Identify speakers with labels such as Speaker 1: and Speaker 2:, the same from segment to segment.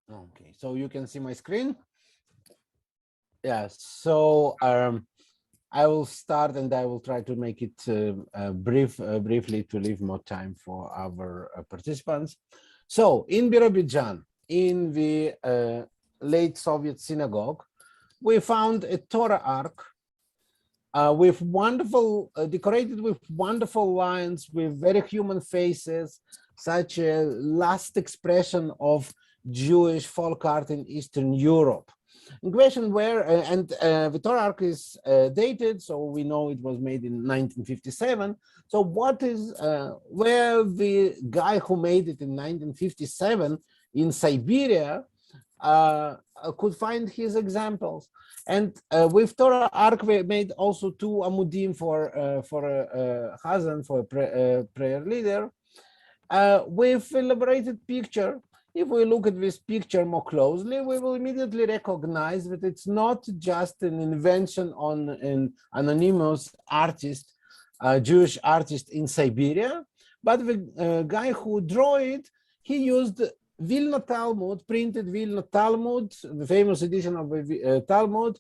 Speaker 1: Okay, so you can see my screen. Yeah, so I will start and I will try to make it briefly to leave more time for our participants. So in Birobidzhan, in the late Soviet synagogue, we found a Torah ark with wonderful, decorated with wonderful lines, with very human faces, such a last expression of Jewish folk art in Eastern Europe. In question where, and the Torah ark is dated, so we know it was made in 1957. So what is, where the guy who made it in 1957 in Siberia could find his examples. And with Torah Ark, we made also two amudim for a Hazan, for a prayer leader, with elaborated picture. If we look at this picture more closely, we will immediately recognize that it's not just an invention on an anonymous artist, Jewish artist in Siberia, but the guy who drew it, he used Vilna Talmud, printed Vilna Talmud, the famous edition of the Talmud,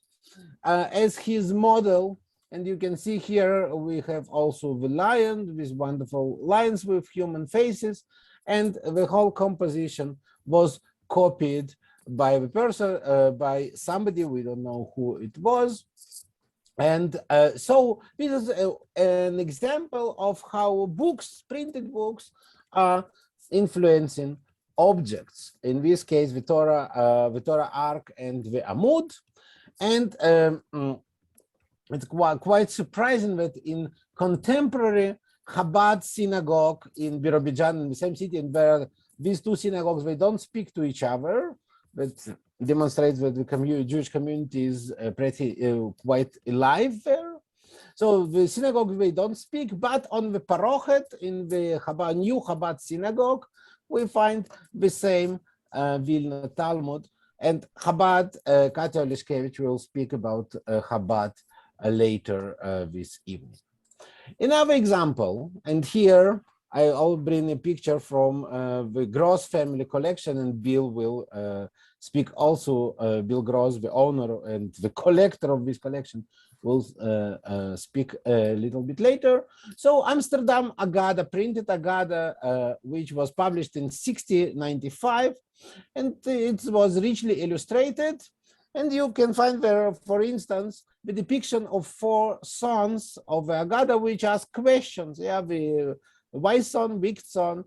Speaker 1: as his model. And you can see here we have also the lion, these wonderful lions with human faces, and the whole composition was copied by the person, by somebody, we don't know who it was. And so this is an example of how books, printed books, are influencing objects. In this case, the Torah Ark and the Amud. And it's quite surprising that in contemporary Chabad synagogue in Birobidzhan, in the same city, and where these two synagogues, they don't speak to each other, that demonstrates that the Jewish community is quite alive there. So the synagogue, they don't speak, but on the parochet, in the new Chabad synagogue, we find the same Vilna Talmud. And Chabad, Katya Oleshkevich will speak about Chabad later this evening. Another example, and here I'll bring a picture from the Gross family collection, and Bill will speak also. Bill Gross, the owner and the collector of this collection, will speak a little bit later. So Amsterdam Agada, printed Agada, which was published in 1695, and it was richly illustrated. And you can find there, for instance, the depiction of four sons of Agada, which ask questions. Yeah, the wise son, weak son,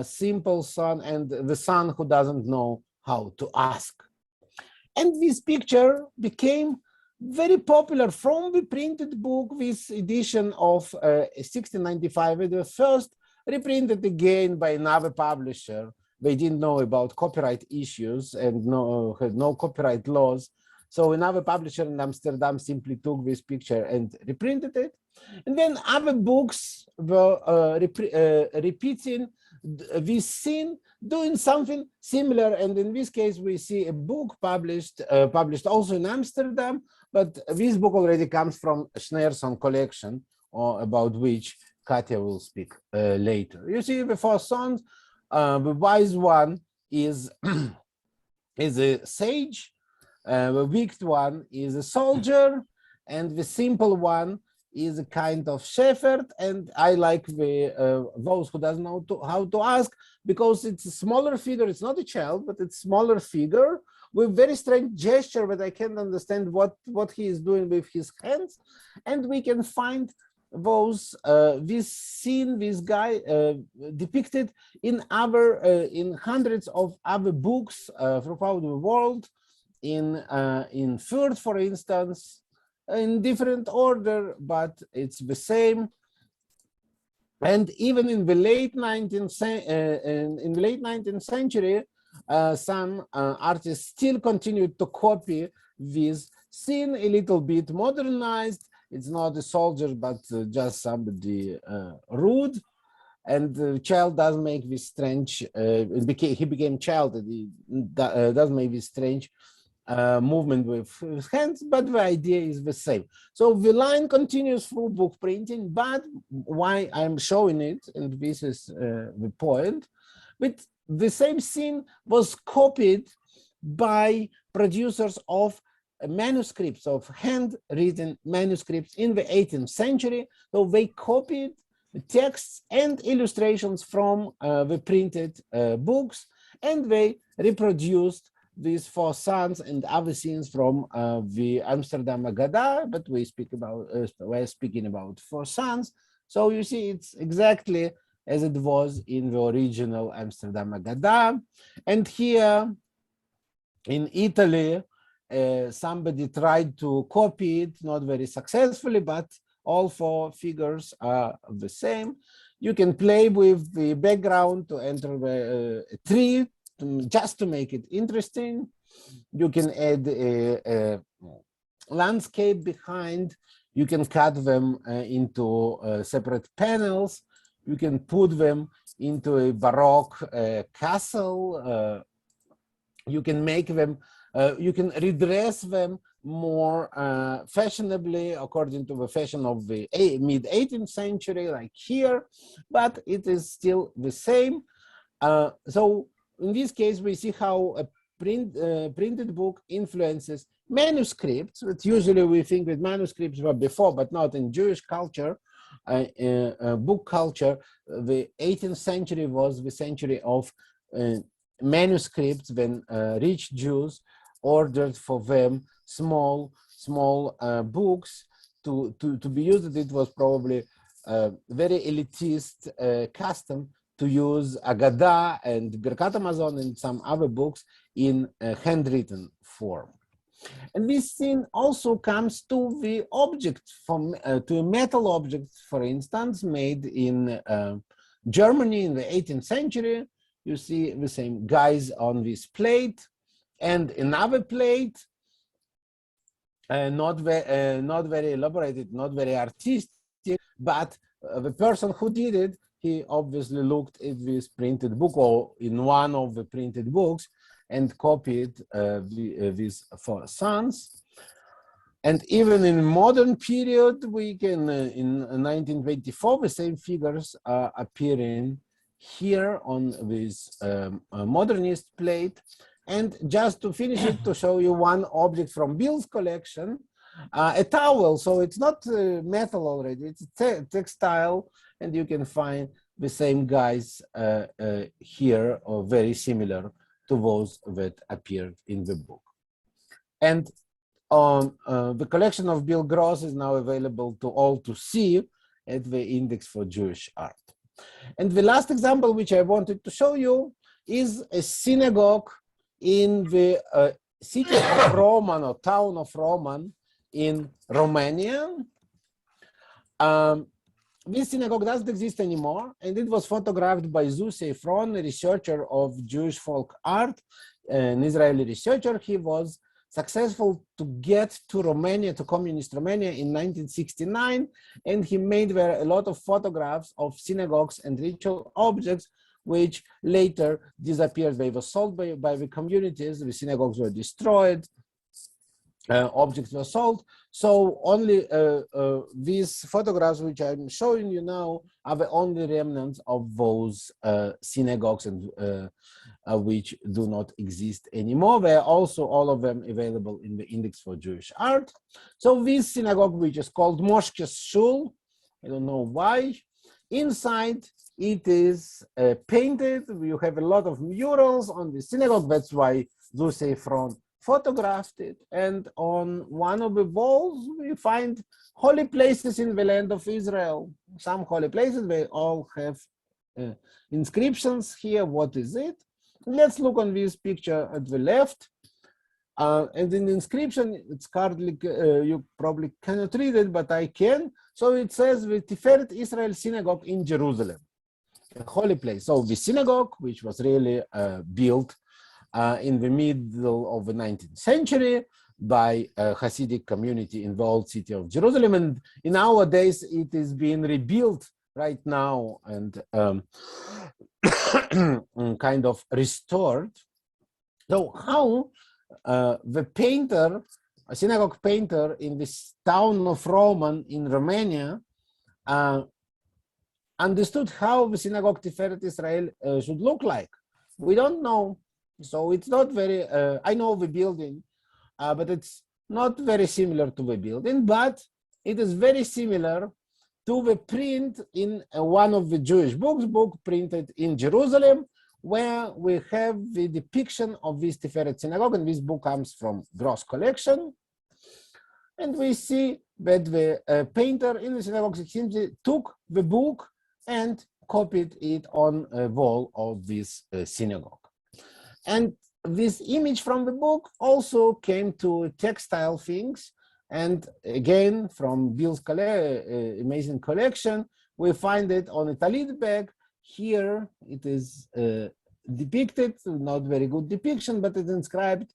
Speaker 1: simple son, and the son who doesn't know how to ask. And this picture became very popular from the printed book. This edition of 1695, it was first reprinted again by another publisher. They didn't know about copyright issues and had no copyright laws. So another publisher in Amsterdam simply took this picture and reprinted it. And then other books were repeating this scene, doing something similar. And in this case, we see a book published also in Amsterdam, but this book already comes from Schneerson collection, about which Katya will speak later. You see the four sons. The wise one is a sage, the weak one is a soldier, and the simple one is a kind of shepherd. And I like those who doesn't know how to ask, because it's a smaller figure. It's not a child, but it's a smaller figure with very strange gesture that I can't understand what he is doing with his hands. And we can find those this scene, this guy depicted in hundreds of other books throughout the world, in Fürth, for instance, in different order, but it's the same. And even in the late 19th century, some artists still continued to copy this scene, a little bit modernized. It's not a soldier, but just somebody rude. And the child does make this strange, he became child, and he does make this strange movement with his hands, but the idea is the same. So the line continues through book printing, but why I'm showing it, and this is the point, but the same scene was copied by producers of manuscripts, of handwritten manuscripts in the 18th century. So they copied texts and illustrations from the printed books, and they reproduced these four sons and other scenes from the Amsterdam Agada, but we're speaking about four sons. So you see, it's exactly as it was in the original Amsterdam Agada. And here in Italy, somebody tried to copy it, not very successfully, but all four figures are the same. You can play with the background to enter the tree, just to make it interesting. You can add a landscape behind. You can cut them into separate panels. You can put them into a Baroque castle. You can make them, you can redress them more fashionably according to the fashion of the mid-18th century, like here, but it is still the same. So in this case, we see how a printed book influences manuscripts, that usually we think that manuscripts were before, but not in Jewish culture, book culture. The 18th century was the century of manuscripts, when rich Jews ordered for them small books to be used. It was probably a very elitist custom to use Agada and Birkat Hamazon and some other books in a handwritten form. And this thing also comes to the object, from to a metal object, for instance, made in Germany in the 18th century. You see the same guys on this plate, and another plate, not very elaborated, not very artistic, but the person who did it, he obviously looked at this printed book, or in one of the printed books, and copied these four sons. And even in modern period, we can, in 1924, the same figures are appearing here on this modernist plate. And just to finish it, to show you one object from Bill's collection, a towel. So it's not metal already, it's textile, and you can find the same guys here, or very similar to those that appeared in the book. And the collection of Bill Gross is now available to all to see at the Index for Jewish Art. And the last example which I wanted to show you is a synagogue in the city of Roman, or town of Roman, in Romania. This synagogue doesn't exist anymore, and it was photographed by Zu Seifron, a researcher of Jewish folk art, an Israeli researcher. He was successful to get to Romania, to communist Romania, in 1969, and he made there a lot of photographs of synagogues and ritual objects, which later disappeared. They were sold by the communities. The synagogues were destroyed, objects were sold. So only these photographs which I'm showing you now are the only remnants of those synagogues, and which do not exist anymore. They are also all of them available in the Index for Jewish Art. So this synagogue, which is called Moshke's Shul, I don't know why. Inside it is painted. You have a lot of murals on the synagogue. That's why Zu Seifron photographed it. And on one of the walls, we find holy places in the land of Israel. Some holy places, they all have inscriptions here. What is it? Let's look on this picture at the left. And in the inscription, it's hardly, you probably cannot read it, but I can. So it says the Tiferet Israel Synagogue in Jerusalem, a holy place. So the synagogue, which was really built in the middle of the 19th century by a Hasidic community in the old city of Jerusalem. And in our days, it is being rebuilt right now and kind of restored. So how the painter, a synagogue painter in this town of Roman in Romania, understood how the synagogue Tiferet Israel should look like. We don't know So it's not very, I know the building, but it's not very similar to the building, but it is very similar to the print in one of the Jewish book printed in Jerusalem, where we have the depiction of this Tiferet synagogue, and this book comes from Gross collection. And we see that the painter in the synagogue simply took the book and copied it on a wall of this synagogue. And this image from the book also came to textile things. And again, from Bill's amazing collection, we find it on a talit bag. Here it is depicted, not very good depiction, but it's inscribed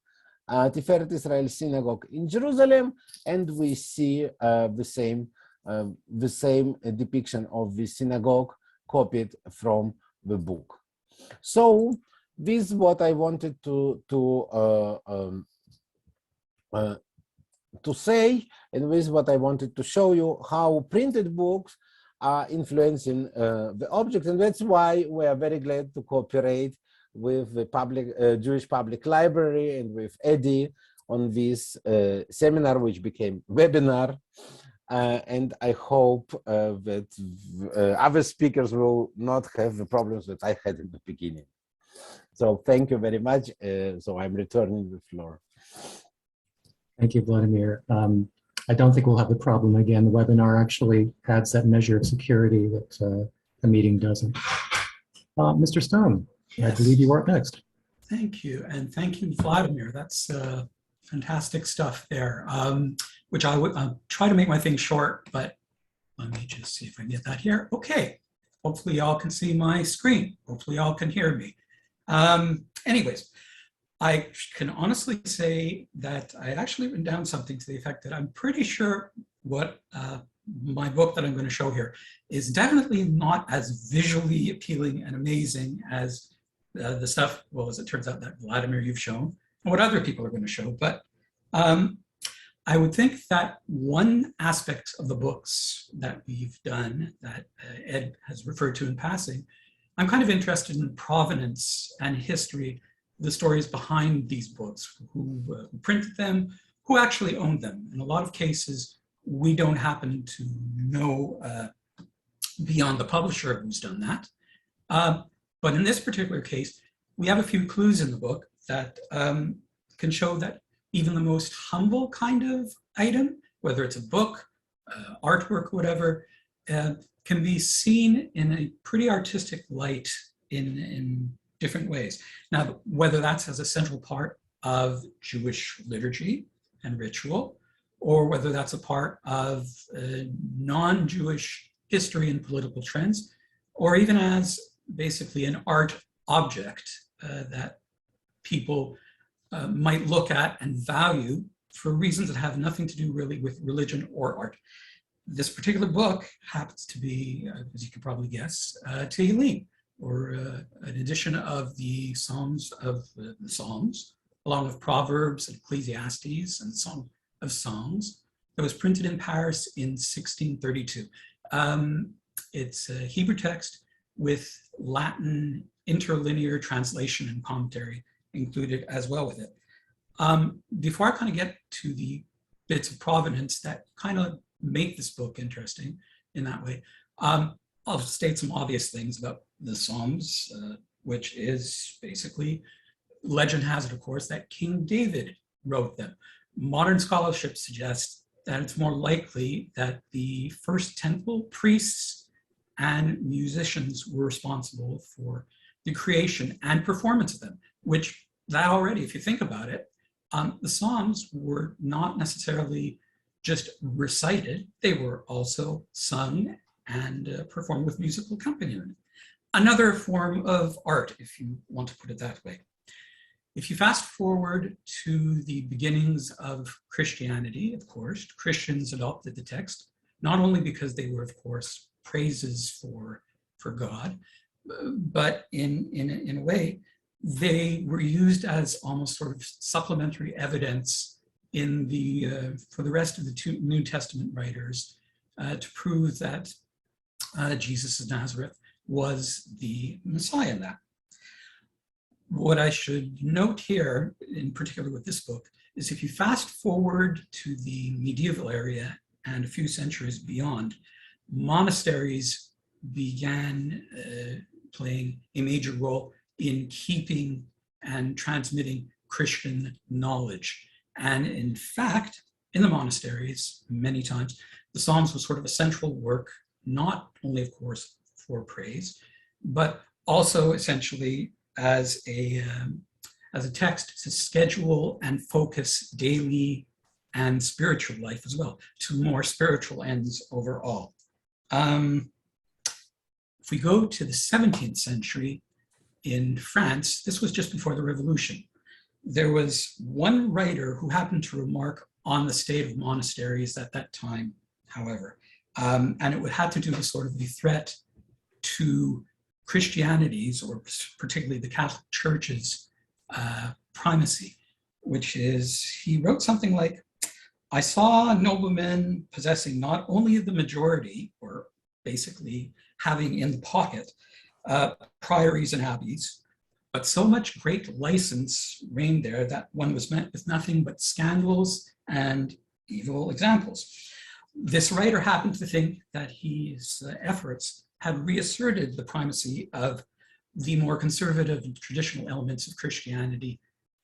Speaker 1: Tiferet Israel Synagogue in Jerusalem, and we see the same depiction of the synagogue copied from the book. So this is what I wanted to say, and this is what I wanted to show you, how printed books are influencing the object, and that's why we are very glad to cooperate with the Jewish Public Library and with Eddie on this seminar, which became webinar. And I hope that other speakers will not have the problems that I had in the beginning. So thank you very much. So I'm returning the floor.
Speaker 2: Thank you, Vladimir. I don't think we'll have the problem again. The webinar actually adds that measure of security that the meeting doesn't. Mr. Stone, yes. I believe you are up next.
Speaker 3: Thank you, and thank you, Vladimir. That's fantastic stuff there, which I would try to make my thing short, but let me just see if I can get that here. Okay, hopefully y'all can see my screen. Hopefully y'all can hear me. Anyways, I can honestly say that I actually written down something to the effect that I'm pretty sure what my book that I'm going to show here is definitely not as visually appealing and amazing as the stuff, well, as it turns out, that Vladimir you've shown, and what other people are going to show. But I would think that one aspect of the books that we've done that Ed has referred to in passing, I'm kind of interested in provenance and history, the stories behind these books, who printed them, who actually owned them. In a lot of cases, we don't happen to know beyond the publisher who's done that. But in this particular case, we have a few clues in the book that can show that even the most humble kind of item, whether it's a book, artwork, whatever, can be seen in a pretty artistic light in different ways. Now, whether that's as a central part of Jewish liturgy and ritual, or whether that's a part of non-Jewish history and political trends, or even as basically an art object that people might look at and value for reasons that have nothing to do really with religion or art. This particular book happens to be, as you can probably guess, Tehillim, or an edition of the Psalms along with Proverbs and Ecclesiastes and Song of Songs, that was printed in Paris in 1632. It's a Hebrew text with Latin interlinear translation and commentary included as well with it. Before I kind of get to the bits of provenance that kind of make this book interesting in that way, I'll state some obvious things about the Psalms, which is basically, legend has it, of course, that King David wrote them. Modern scholarship suggests that it's more likely that the first temple priests and musicians were responsible for the creation and performance of them, which that already, if you think about it, the Psalms were not necessarily just recited, they were also sung and performed with musical accompaniment. Another form of art, if you want to put it that way. If you fast forward to the beginnings of Christianity, of course, Christians adopted the text, not only because they were, of course, praises for God, but in a way, they were used as almost sort of supplementary evidence in for the rest of the New Testament writers to prove that Jesus of Nazareth was the Messiah in that. What I should note here, in particular with this book, is if you fast forward to the medieval area and a few centuries beyond, monasteries began playing a major role in keeping and transmitting Christian knowledge. And in fact, in the monasteries, many times, the Psalms was sort of a central work, not only, of course, for praise, but also essentially as a text to schedule and focus daily and spiritual life as well, to more spiritual ends overall. If we go to the 17th century in France, this was just before the Revolution. There was one writer who happened to remark on the state of monasteries at that time, however, and it had to do with sort of the threat to Christianity's, or particularly the Catholic Church's, primacy, which is, he wrote something like, I saw noblemen possessing not only the majority, or basically having in the pocket, priories and abbeys, but so much great license reigned there that one was met with nothing but scandals and evil examples. This writer happened to think that his efforts had reasserted the primacy of the more conservative and traditional elements of Christianity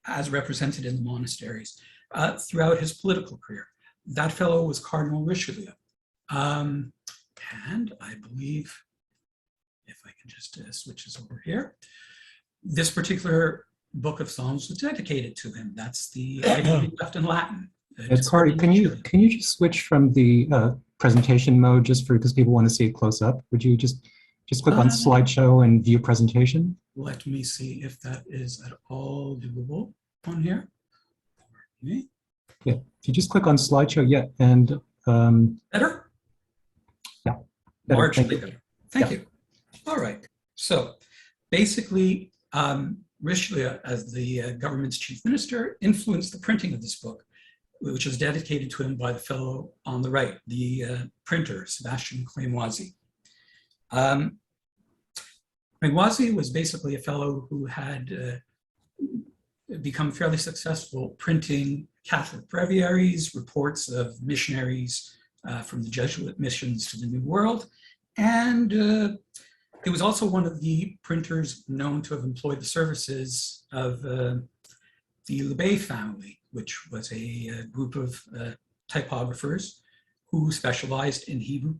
Speaker 3: as represented in the monasteries throughout his political career. That fellow was Cardinal Richelieu. And I believe, if I can just switch this over here, this particular book of Psalms was dedicated to him. That's the item left in Latin.
Speaker 2: Kari, can you just switch from the presentation mode just for, because people want to see it close up? Would you just click on slideshow and view presentation?
Speaker 3: Let me see if that is at all doable on here.
Speaker 2: Yeah, if you just click on slideshow, yeah, and
Speaker 3: better?
Speaker 2: Yeah,
Speaker 3: better. Marginally better. Thank you. All right. So basically, Richelieu, as the government's chief minister, influenced the printing of this book, which was dedicated to him by the fellow on the right, the printer, Sebastian Cramoisi. Cramoisi was basically a fellow who had become fairly successful printing Catholic breviaries, reports of missionaries from the Jesuit missions to the New World, and he was also one of the printers known to have employed the services of the Lebet family, which was a group of typographers who specialized in Hebrew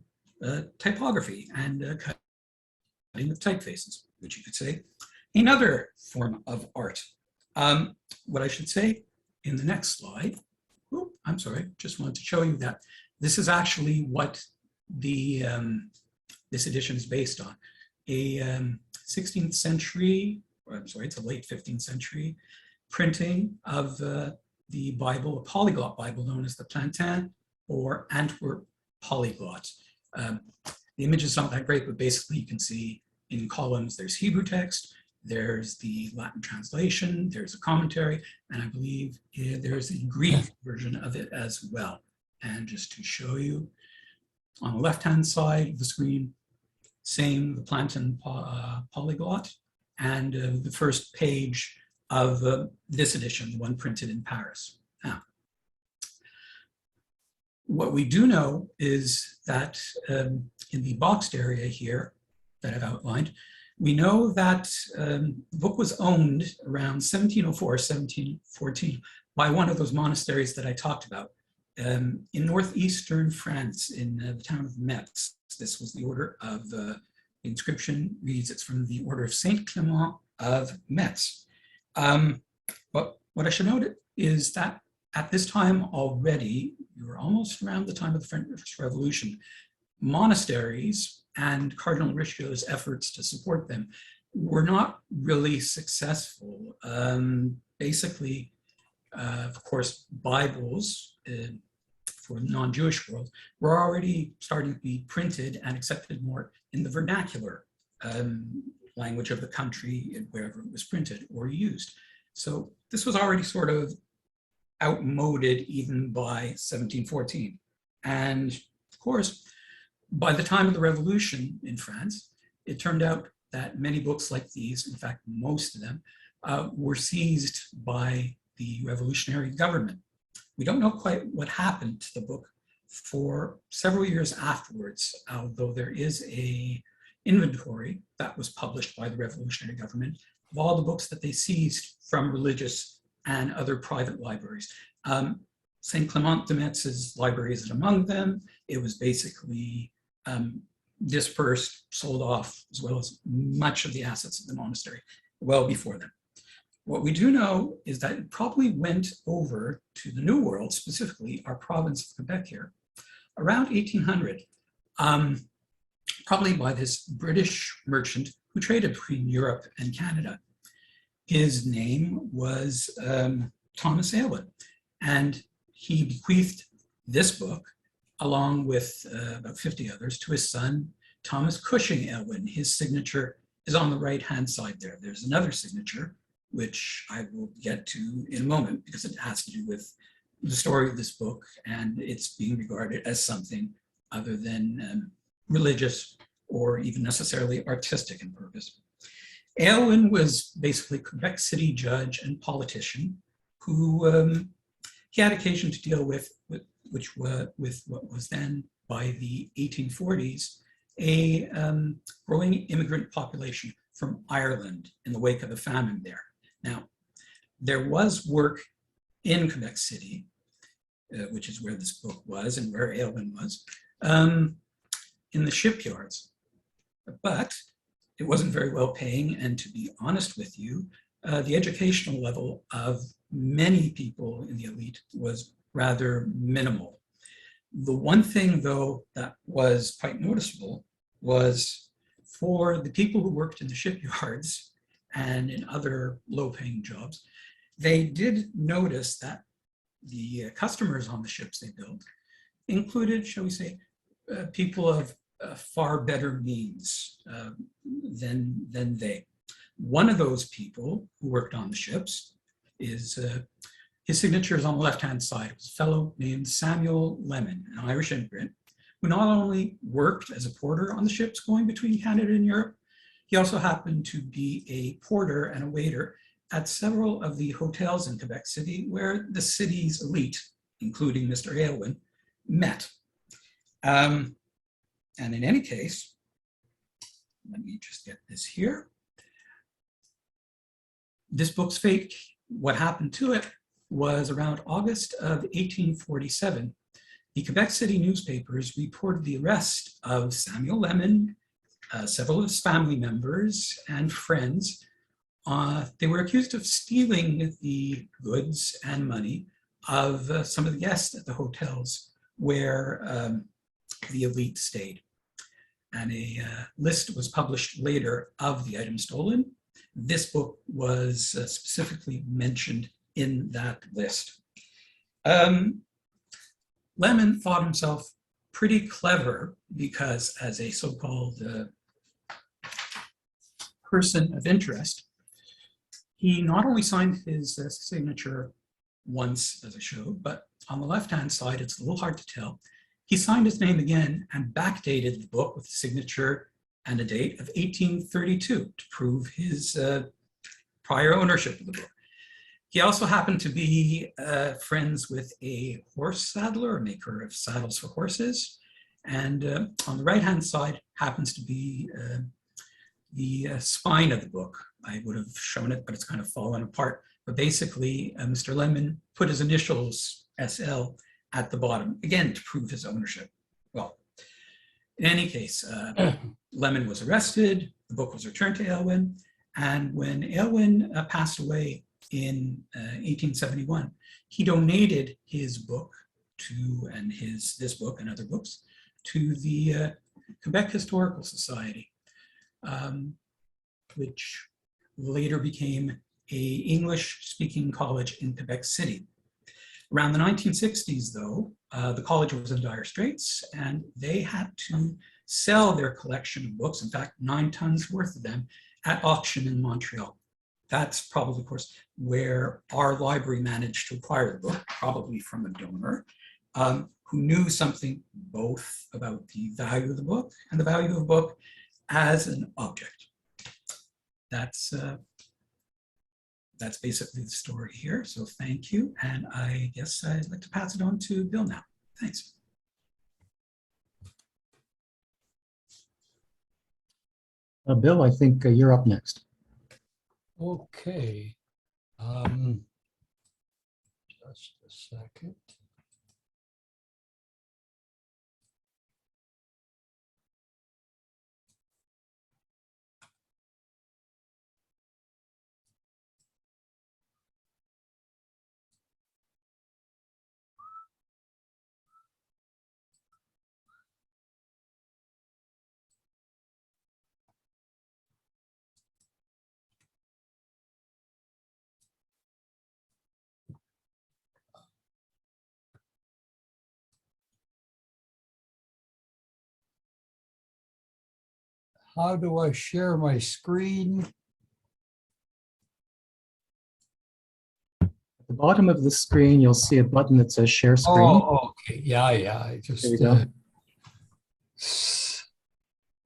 Speaker 3: typography and cutting of typefaces, which you could say another form of art. What I should say in the next slide, I'm sorry, just wanted to show you that this is actually what the this edition is based on. A 16th century, or I'm sorry, it's a late 15th century printing of the Bible, a polyglot Bible known as the Plantin or Antwerp polyglot. The image is not that great, but basically you can see in columns, there's Hebrew text, there's the Latin translation, there's a commentary, and I believe there's a Greek version of it as well. And just to show you, on the left-hand side of the screen, same, the Plantin polyglot, and the first page of this edition, the one printed in Paris. Now, what we do know is that in the boxed area here that I've outlined, we know that the book was owned around 1704, 1714 by one of those monasteries that I talked about in northeastern France in the town of Metz. This was the order of, the inscription reads, it's from the order of Saint Clement of Metz. But what I should note is that at this time already, we were almost around the time of the French Revolution, monasteries and Cardinal Richelieu's efforts to support them were not really successful. Basically, of course, Bibles for the non-Jewish world were already starting to be printed and accepted more in the vernacular language of the country wherever it was printed or used. So this was already sort of outmoded even by 1714. And of course, by the time of the Revolution in France, it turned out that many books like these, in fact, most of them, were seized by the revolutionary government. We don't know quite what happened to the book for several years afterwards, although there is an inventory that was published by the revolutionary government of all the books that they seized from religious and other private libraries. St. Clement de Metz's library is among them. It was basically dispersed, sold off, as well as much of the assets of the monastery well before them. What we do know is that it probably went over to the New World, specifically our province of Quebec here, around 1800, probably by this British merchant who traded between Europe and Canada. His name was Thomas Aylwin, and he bequeathed this book, along with about 50 others, to his son, Thomas Cushing Aylwin. His signature is on the right-hand side there. There's another signature, which I will get to in a moment, because it has to do with the story of this book, and it's being regarded as something other than religious or even necessarily artistic in purpose. Aylwin was basically a Quebec City judge and politician who he had occasion to deal with what was then, by the 1840s, a growing immigrant population from Ireland in the wake of the famine there. Now, there was work in Quebec City, which is where this book was and where Aylwin was, in the shipyards, but it wasn't very well paying, and to be honest with you, the educational level of many people in the elite was rather minimal. The one thing, though, that was quite noticeable was for the people who worked in the shipyards and in other low-paying jobs, they did notice that the customers on the ships they built included, shall we say, people of far better means than they. One of those people who worked on the ships is, his signature is on the left-hand side. It was a fellow named Samuel Lemon, an Irish immigrant, who not only worked as a porter on the ships going between Canada and Europe, he also happened to be a porter and a waiter at several of the hotels in Quebec City where the city's elite, including Mr. Aylwin, met. And in any case, let me just get this here. This book's fate, what happened to it, was around August of 1847. The Quebec City newspapers reported the arrest of Samuel Lemon, several of his family members and friends. They were accused of stealing the goods and money of some of the guests at the hotels where the elite stayed. And a list was published later of the items stolen. This book was specifically mentioned in that list. Lemon thought himself pretty clever because, as a so-called person of interest, he not only signed his signature once, as I showed, but on the left-hand side, it's a little hard to tell, he signed his name again and backdated the book with a signature and a date of 1832 to prove his prior ownership of the book. He also happened to be friends with a horse saddler, a maker of saddles for horses. And on the right-hand side happens to be the spine of the book. I would have shown it, but it's kind of fallen apart. But basically, Mr. Lemon put his initials, SL, at the bottom, again, to prove his ownership. Well, in any case, Lemon was arrested, the book was returned to Aylwin, and when Aylwin passed away in 1871, he donated his book to, and this book and other books, to the Quebec Historical Society, which later became an English-speaking college in Quebec City. Around the 1960s, though, the college was in dire straits, and they had to sell their collection of books, in fact, 9 tons worth of them, at auction in Montreal. That's probably, of course, where our library managed to acquire the book, probably from a donor, who knew something both about the value of the book and the value of the book as an object. That's that's basically the story here. So thank you. And I guess I'd like to pass it on to Bill now. Thanks.
Speaker 2: Bill, I think you're up next.
Speaker 4: Okay. Just a second. How do I share my screen?
Speaker 2: At the bottom of the screen, you'll see a button that says Share Screen.
Speaker 4: Oh, okay. Yeah. I just,
Speaker 2: There you go.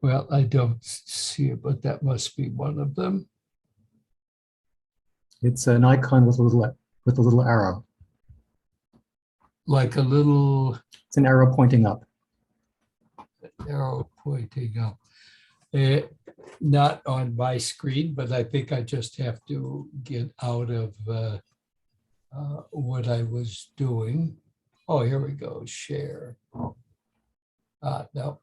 Speaker 4: Well, I don't see it, but that must be one of them.
Speaker 2: It's an icon with a little arrow.
Speaker 4: Like a little
Speaker 2: It's an arrow pointing up.
Speaker 4: arrow pointing up. Not on my screen, but I think I just have to get out of what I was doing. Oh, here we go, share. No.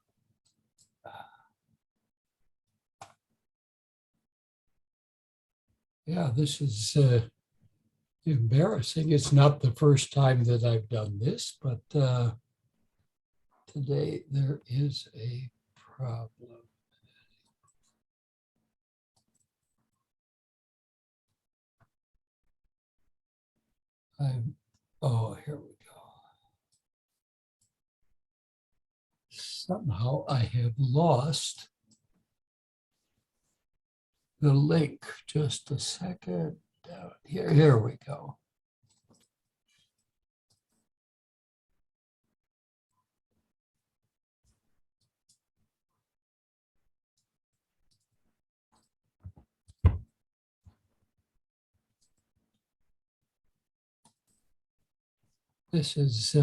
Speaker 4: Yeah, this is embarrassing. It's not the first time that I've done this, but today there is a problem. Oh, here we go. Somehow I have lost the link. Just a second. Down here, here we go. This is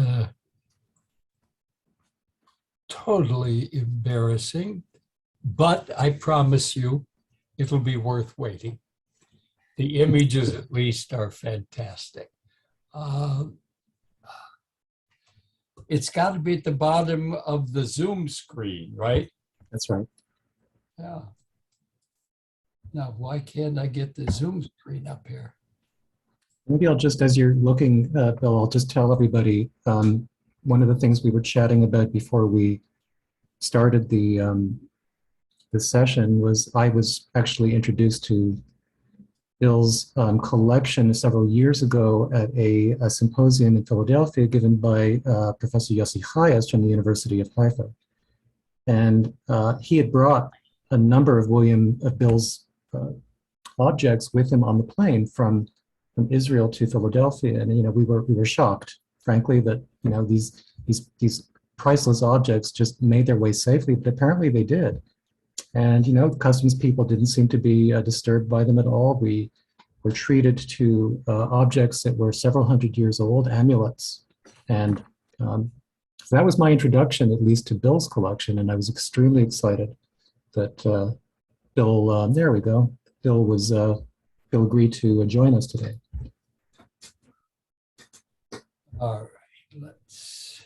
Speaker 4: totally embarrassing, but I promise you it'll be worth waiting. The images at least are fantastic. It's got to be at the bottom of the Zoom screen, right?
Speaker 2: That's right.
Speaker 4: Yeah. Now, why can't I get the Zoom screen up here?
Speaker 2: Maybe I'll just, as you're looking, Bill, I'll just tell everybody, one of the things we were chatting about before we started the session was I was actually introduced to Bill's collection several years ago at a symposium in Philadelphia given by Professor Yossi Chayes from the University of Haifa. And he had brought a number of Bill's objects with him on the plane from Israel to Philadelphia, and we were shocked, frankly, that these priceless objects just made their way safely, but apparently they did. And customs people didn't seem to be disturbed by them at all. We were treated to objects that were several hundred years old, amulets, and so that was my introduction, at least, to Bill's collection, and I was extremely excited that Bill. There we go. Bill agreed to join us today.
Speaker 4: All right, let's.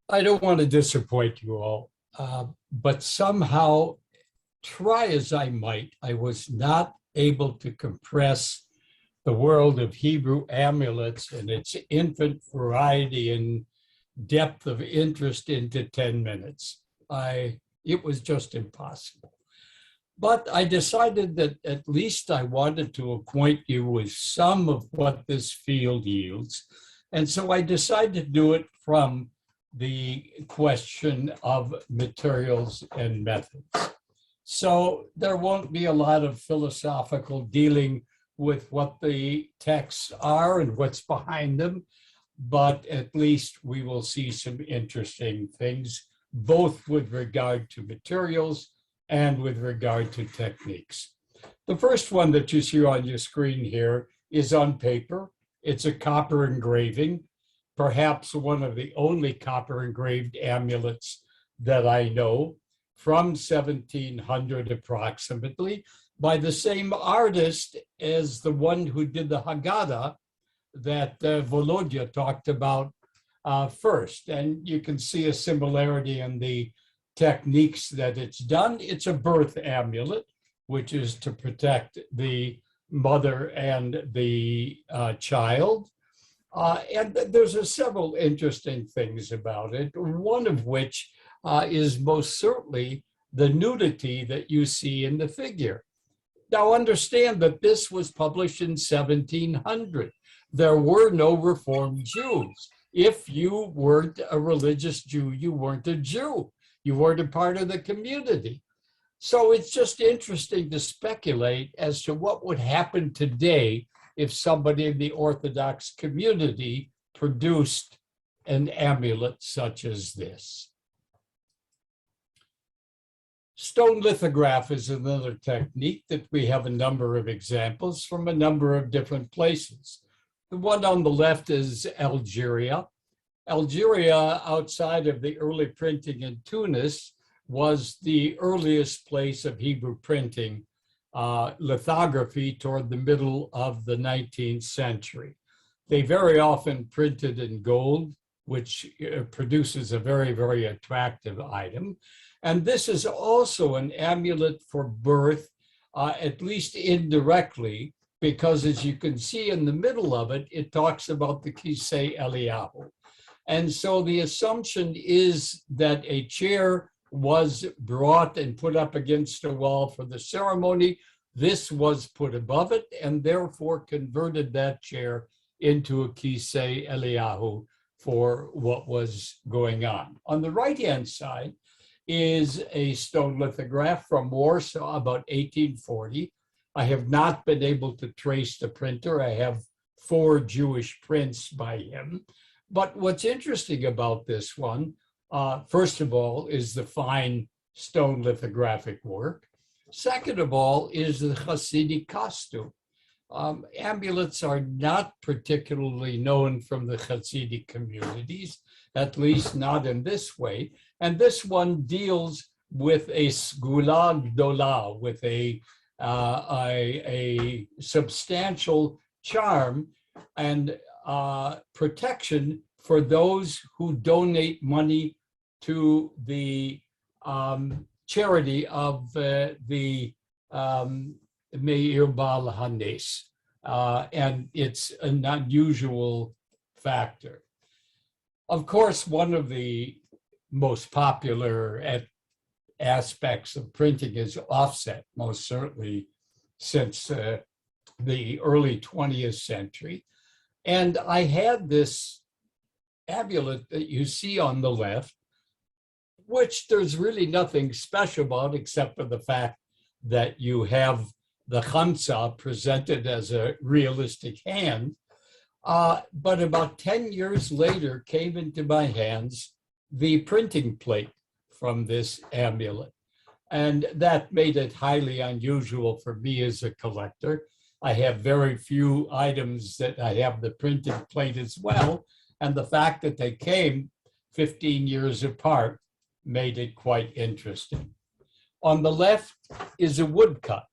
Speaker 4: I don't want to disappoint you all, but somehow, try as I might, I was not able to compress the world of Hebrew amulets and its infinite variety and depth of interest into 10 minutes. It was just impossible. But I decided that at least I wanted to acquaint you with some of what this field yields. And so I decided to do it from the question of materials and methods. So there won't be a lot of philosophical dealing with what the texts are and what's behind them, but at least we will see some interesting things both with regard to materials and with regard to techniques. The first one that you see on your screen here is on paper. It's a copper engraving, perhaps one of the only copper engraved amulets that I know, from 1700 approximately, by the same artist as the one who did the Haggadah that Volodya talked about first. And you can see a similarity in the techniques that it's done. It's a birth amulet, which is to protect the mother and the child. And there's several interesting things about it, one of which is most certainly the nudity that you see in the figure. Now understand that this was published in 1700. There were no Reformed Jews. If you weren't a religious Jew, you weren't a Jew. You weren't a part of the community. So it's just interesting to speculate as to what would happen today if somebody in the Orthodox community produced an amulet such as this. Stone lithograph is another technique that we have a number of examples from a number of different places. The one on the left is Algeria. Algeria, outside of the early printing in Tunis, was the earliest place of Hebrew printing lithography toward the middle of the 19th century. They very often printed in gold, which produces a very, very attractive item. And this is also an amulet for birth, at least indirectly, because as you can see in the middle of it, it talks about the Kisei Eliyahu. And so the assumption is that a chair was brought and put up against a wall for the ceremony. This was put above it and therefore converted that chair into a Kisei Eliyahu for what was going on. On the right-hand side is a stone lithograph from Warsaw, about 1840. I have not been able to trace the printer. I have 4 Jewish prints by him. But what's interesting about this one, first of all, is the fine stone lithographic work. Second of all is the Hasidic costume. Amulets are not particularly known from the Hasidic communities, at least not in this way. And this one deals with a sgula gdola, with a substantial charm and protection for those who donate money to the charity of the Meir Baal Hanes. And it's an unusual factor. Of course, one of the most popular aspects of printing is offset, most certainly since the early 20th century. And I had this amulet that you see on the left, which there's really nothing special about except for the fact that you have the chamsa presented as a realistic hand. But about 10 years later came into my hands the printing plate from this amulet. And that made it highly unusual for me as a collector. I have very few items that I have the printing plate as well. And the fact that they came 15 years apart made it quite interesting. On the left is a woodcut.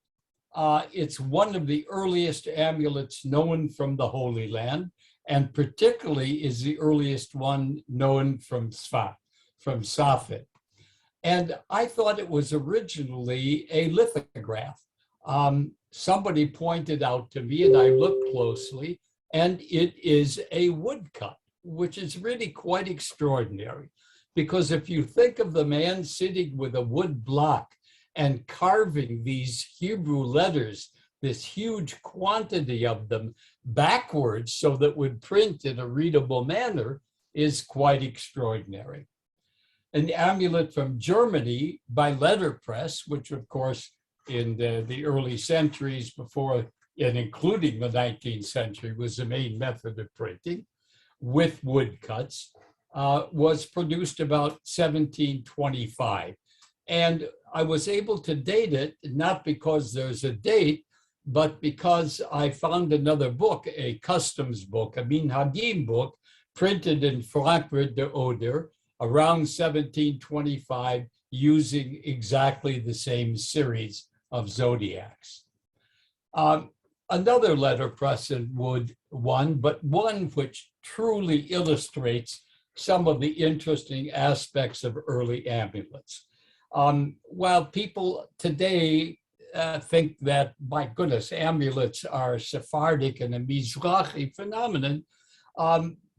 Speaker 4: It's one of the earliest amulets known from the Holy Land, and particularly is the earliest one known from Sfat, from Safed. And I thought it was originally a lithograph. Somebody pointed out to me, and I looked closely, and it is a woodcut, which is really quite extraordinary. Because if you think of the man sitting with a wood block and carving these Hebrew letters, this huge quantity of them backwards so that would print in a readable manner, is quite extraordinary. An amulet from Germany by letterpress, which of course in the early centuries before and including the 19th century was the main method of printing, with woodcuts. was produced about 1725. And I was able to date it, not because there's a date, but because I found another book, a customs book, a Minhagim book, printed in Frankfurt de Oder around 1725, using exactly the same series of zodiacs. Another letterpress in wood one, but one which truly illustrates some of the interesting aspects of early amulets. While people today think that, my goodness, amulets are Sephardic and a Mizrahi phenomenon,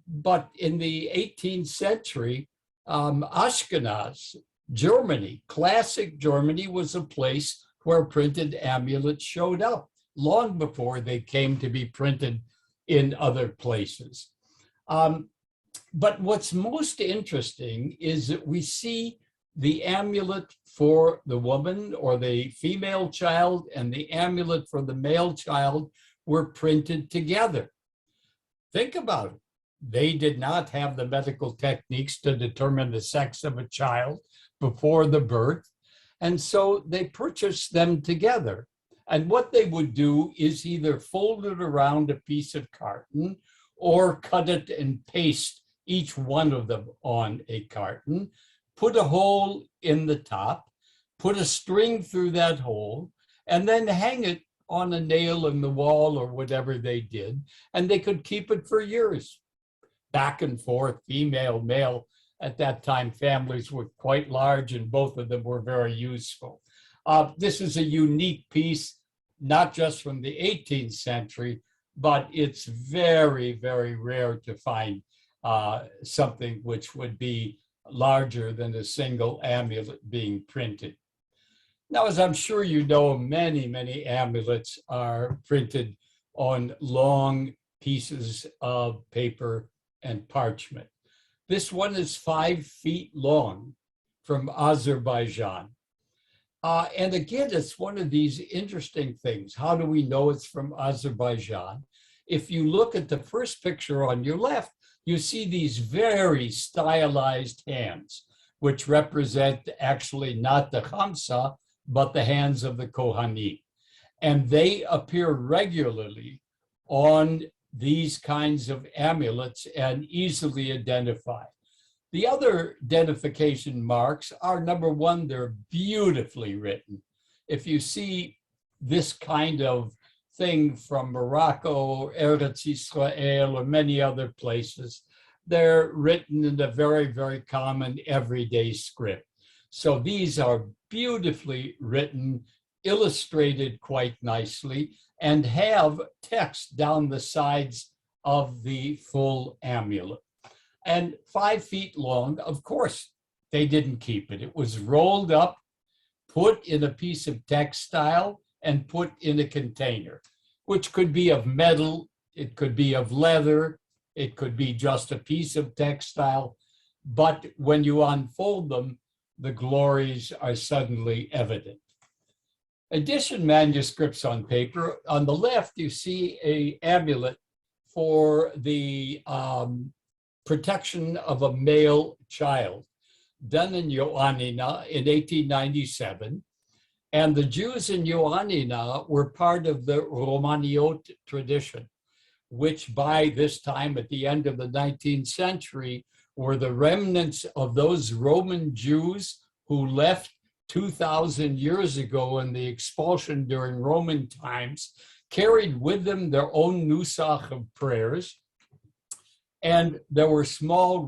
Speaker 4: but in the 18th century, Ashkenaz, Germany, classic Germany, was a place where printed amulets showed up long before they came to be printed in other places. But what's most interesting is that we see the amulet for the woman or the female child and the amulet for the male child were printed together. Think about it. They did not have the medical techniques to determine the sex of a child before the birth, and so they purchased them together. And what they would do is either fold it around a piece of carton or cut it and paste each one of them on a carton, put a hole in the top, put a string through that hole, and then hang it on a nail in the wall or whatever they did, and they could keep it for years. Back and forth, female, male. At that time, families were quite large and both of them were very useful. This is a unique piece, not just from the 18th century, but it's very, very rare to find something which would be larger than a single amulet being printed. Now, as I'm sure you know, many, many amulets are printed on long pieces of paper and parchment. This one is 5 feet long from Azerbaijan. And again, it's one of these interesting things. How do we know it's from Azerbaijan? If you look at the first picture on your left, you see these very stylized hands, which represent actually not the Khamsa, but the hands of the Kohanim. And they appear regularly on these kinds of amulets and easily identified. The other identification marks are, number one, they're beautifully written. If you see this kind of thing from Morocco, Eretz Israel, or many other places, they're written in a very, very common everyday script. So these are beautifully written, illustrated quite nicely, and have text down the sides of the full amulet. And 5 feet long, of course, they didn't keep it. It was rolled up, put in a piece of textile, and put in a container, which could be of metal, it could be of leather, it could be just a piece of textile. But when you unfold them, the glories are suddenly evident. Edition manuscripts on paper. On the left, you see an amulet for the protection of a male child, done in Ioannina in 1897. And the Jews in Ioannina were part of the Romaniot tradition, which by this time, at the end of the 19th century, were the remnants of those Roman Jews who left 2,000 years ago in the expulsion during Roman times, carried with them their own nusach of prayers. And there were small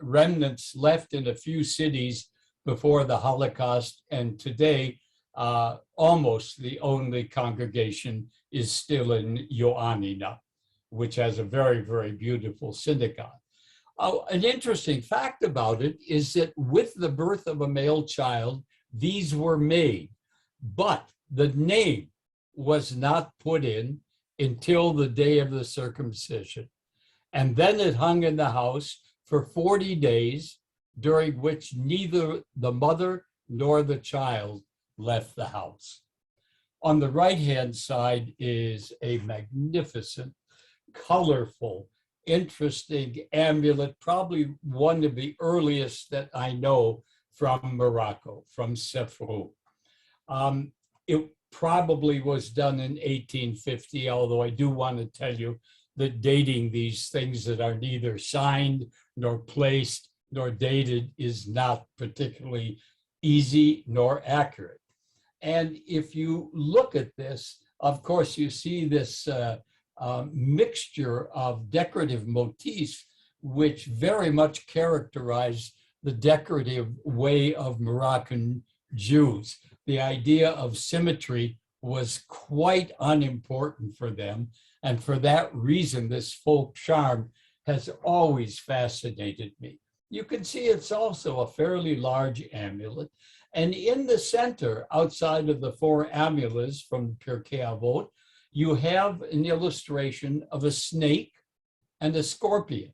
Speaker 4: remnants left in a few cities before the Holocaust. And today, almost the only congregation is still in Ioannina, which has a very, very beautiful synagogue. An interesting fact about it is that with the birth of a male child, these were made, but the name was not put in until the day of the circumcision. And then it hung in the house for 40 days, during which neither the mother nor the child left the house. On the right-hand side is a magnificent, colorful interesting amulet, probably one of the earliest that I know from Morocco, from Sefrou. It probably was done in 1850, although I do want to tell you that dating these things that are neither signed nor placed nor dated is not particularly easy nor accurate. And if you look at this, of course, you see this mixture of decorative motifs, which very much characterize the decorative way of Moroccan Jews. The idea of symmetry was quite unimportant for them. And for that reason, this folk charm has always fascinated me. You can see it's also a fairly large amulet. And in the center, outside of the four amulets from Pirkei Avot, you have an illustration of a snake and a scorpion.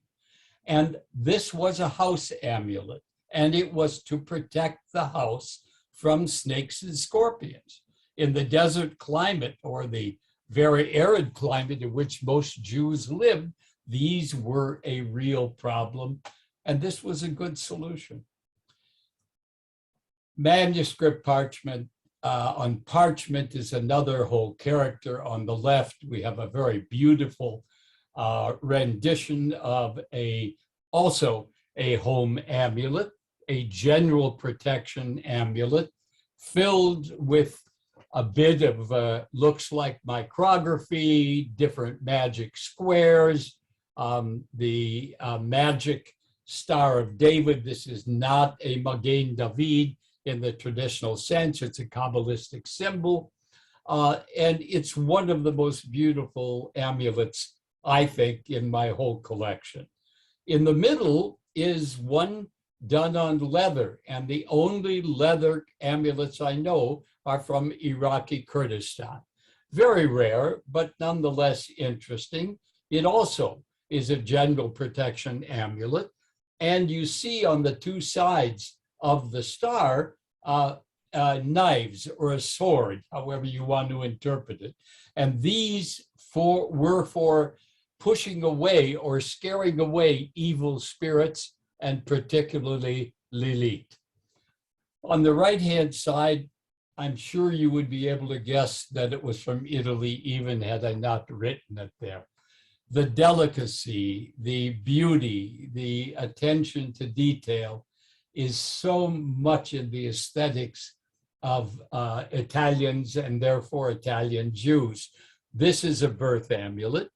Speaker 4: And this was a house amulet, and it was to protect the house from snakes and scorpions. In the desert climate, or the very arid climate in which most Jews lived, these were a real problem, and this was a good solution. Manuscript parchment. On parchment is another whole character. On the left, we have a very beautiful rendition of also a home amulet, a general protection amulet, filled with a bit of looks like micrography, different magic squares, the magic Star of David. This is not a Magen David in the traditional sense. It's a Kabbalistic symbol. And it's one of the most beautiful amulets, I think, in my whole collection. In the middle is one done on leather, and the only leather amulets I know are from Iraqi Kurdistan. Very rare, but nonetheless interesting. It also is a general protection amulet. And you see on the two sides of the star, knives or a sword, however you want to interpret it. And these were for pushing away or scaring away evil spirits, and particularly Lilith. On the right-hand side, I'm sure you would be able to guess that it was from Italy, even had I not written it there. The delicacy, the beauty, the attention to detail is so much in the aesthetics of Italians and therefore Italian Jews. This is a birth amulet.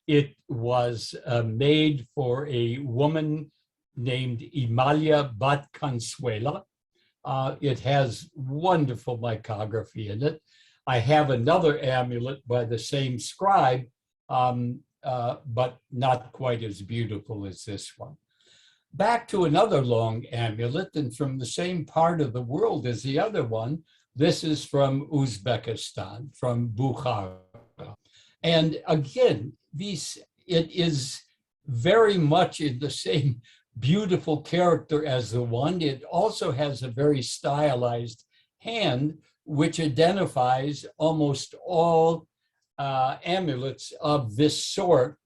Speaker 4: It was made for a woman named Imalia Bat Consuela. It has wonderful micrography in it. I have another amulet by the same scribe, but not quite as beautiful as this one. Back to another long amulet, and from the same part of the world as the other one. This is from Uzbekistan, from Bukhara. And again, it is very much in the same beautiful character as the one. It also has a very stylized hand, which identifies almost all amulets of this sort.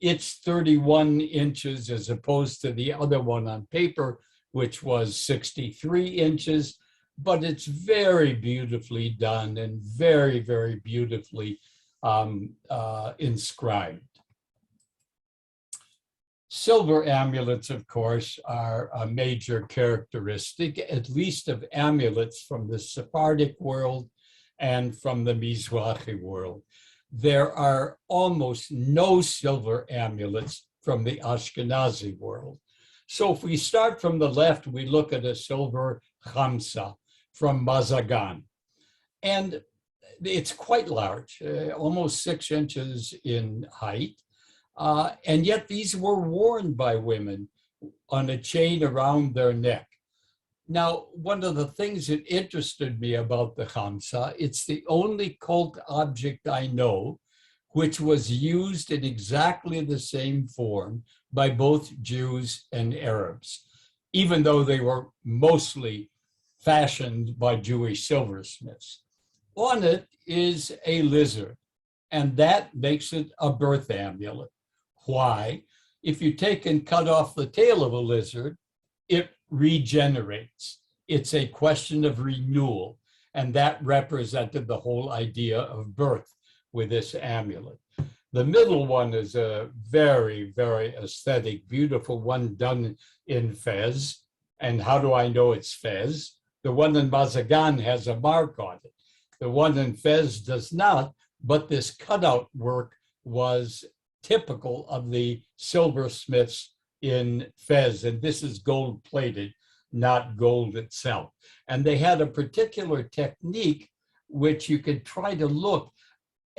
Speaker 4: It's 31 inches as opposed to the other one on paper, which was 63 inches, but it's very beautifully done and very, very beautifully inscribed. Silver amulets, of course, are a major characteristic, at least of amulets from the Sephardic world and from the Mizrahi world. There are almost no silver amulets from the Ashkenazi world. So if we start from the left, we look at a silver khamsa from Mazagan. And it's quite large, almost 6 inches in height. And yet these were worn by women on a chain around their neck. Now, one of the things that interested me about the khamsa, it's the only cult object I know which was used in exactly the same form by both Jews and Arabs, even though they were mostly fashioned by Jewish silversmiths. On it is a lizard. and that makes it a birth amulet. Why? If you take and cut off the tail of a lizard, it regenerates. It's a question of renewal, and that represented the whole idea of birth with this amulet. The middle one is a very, very aesthetic, beautiful one done in Fez. And how do I know it's Fez? The one in Mazagan has a mark on it. The one in Fez does not, but this cutout work was typical of the silversmiths in Fez. And this is gold plated, not gold itself. And they had a particular technique which you could try to look.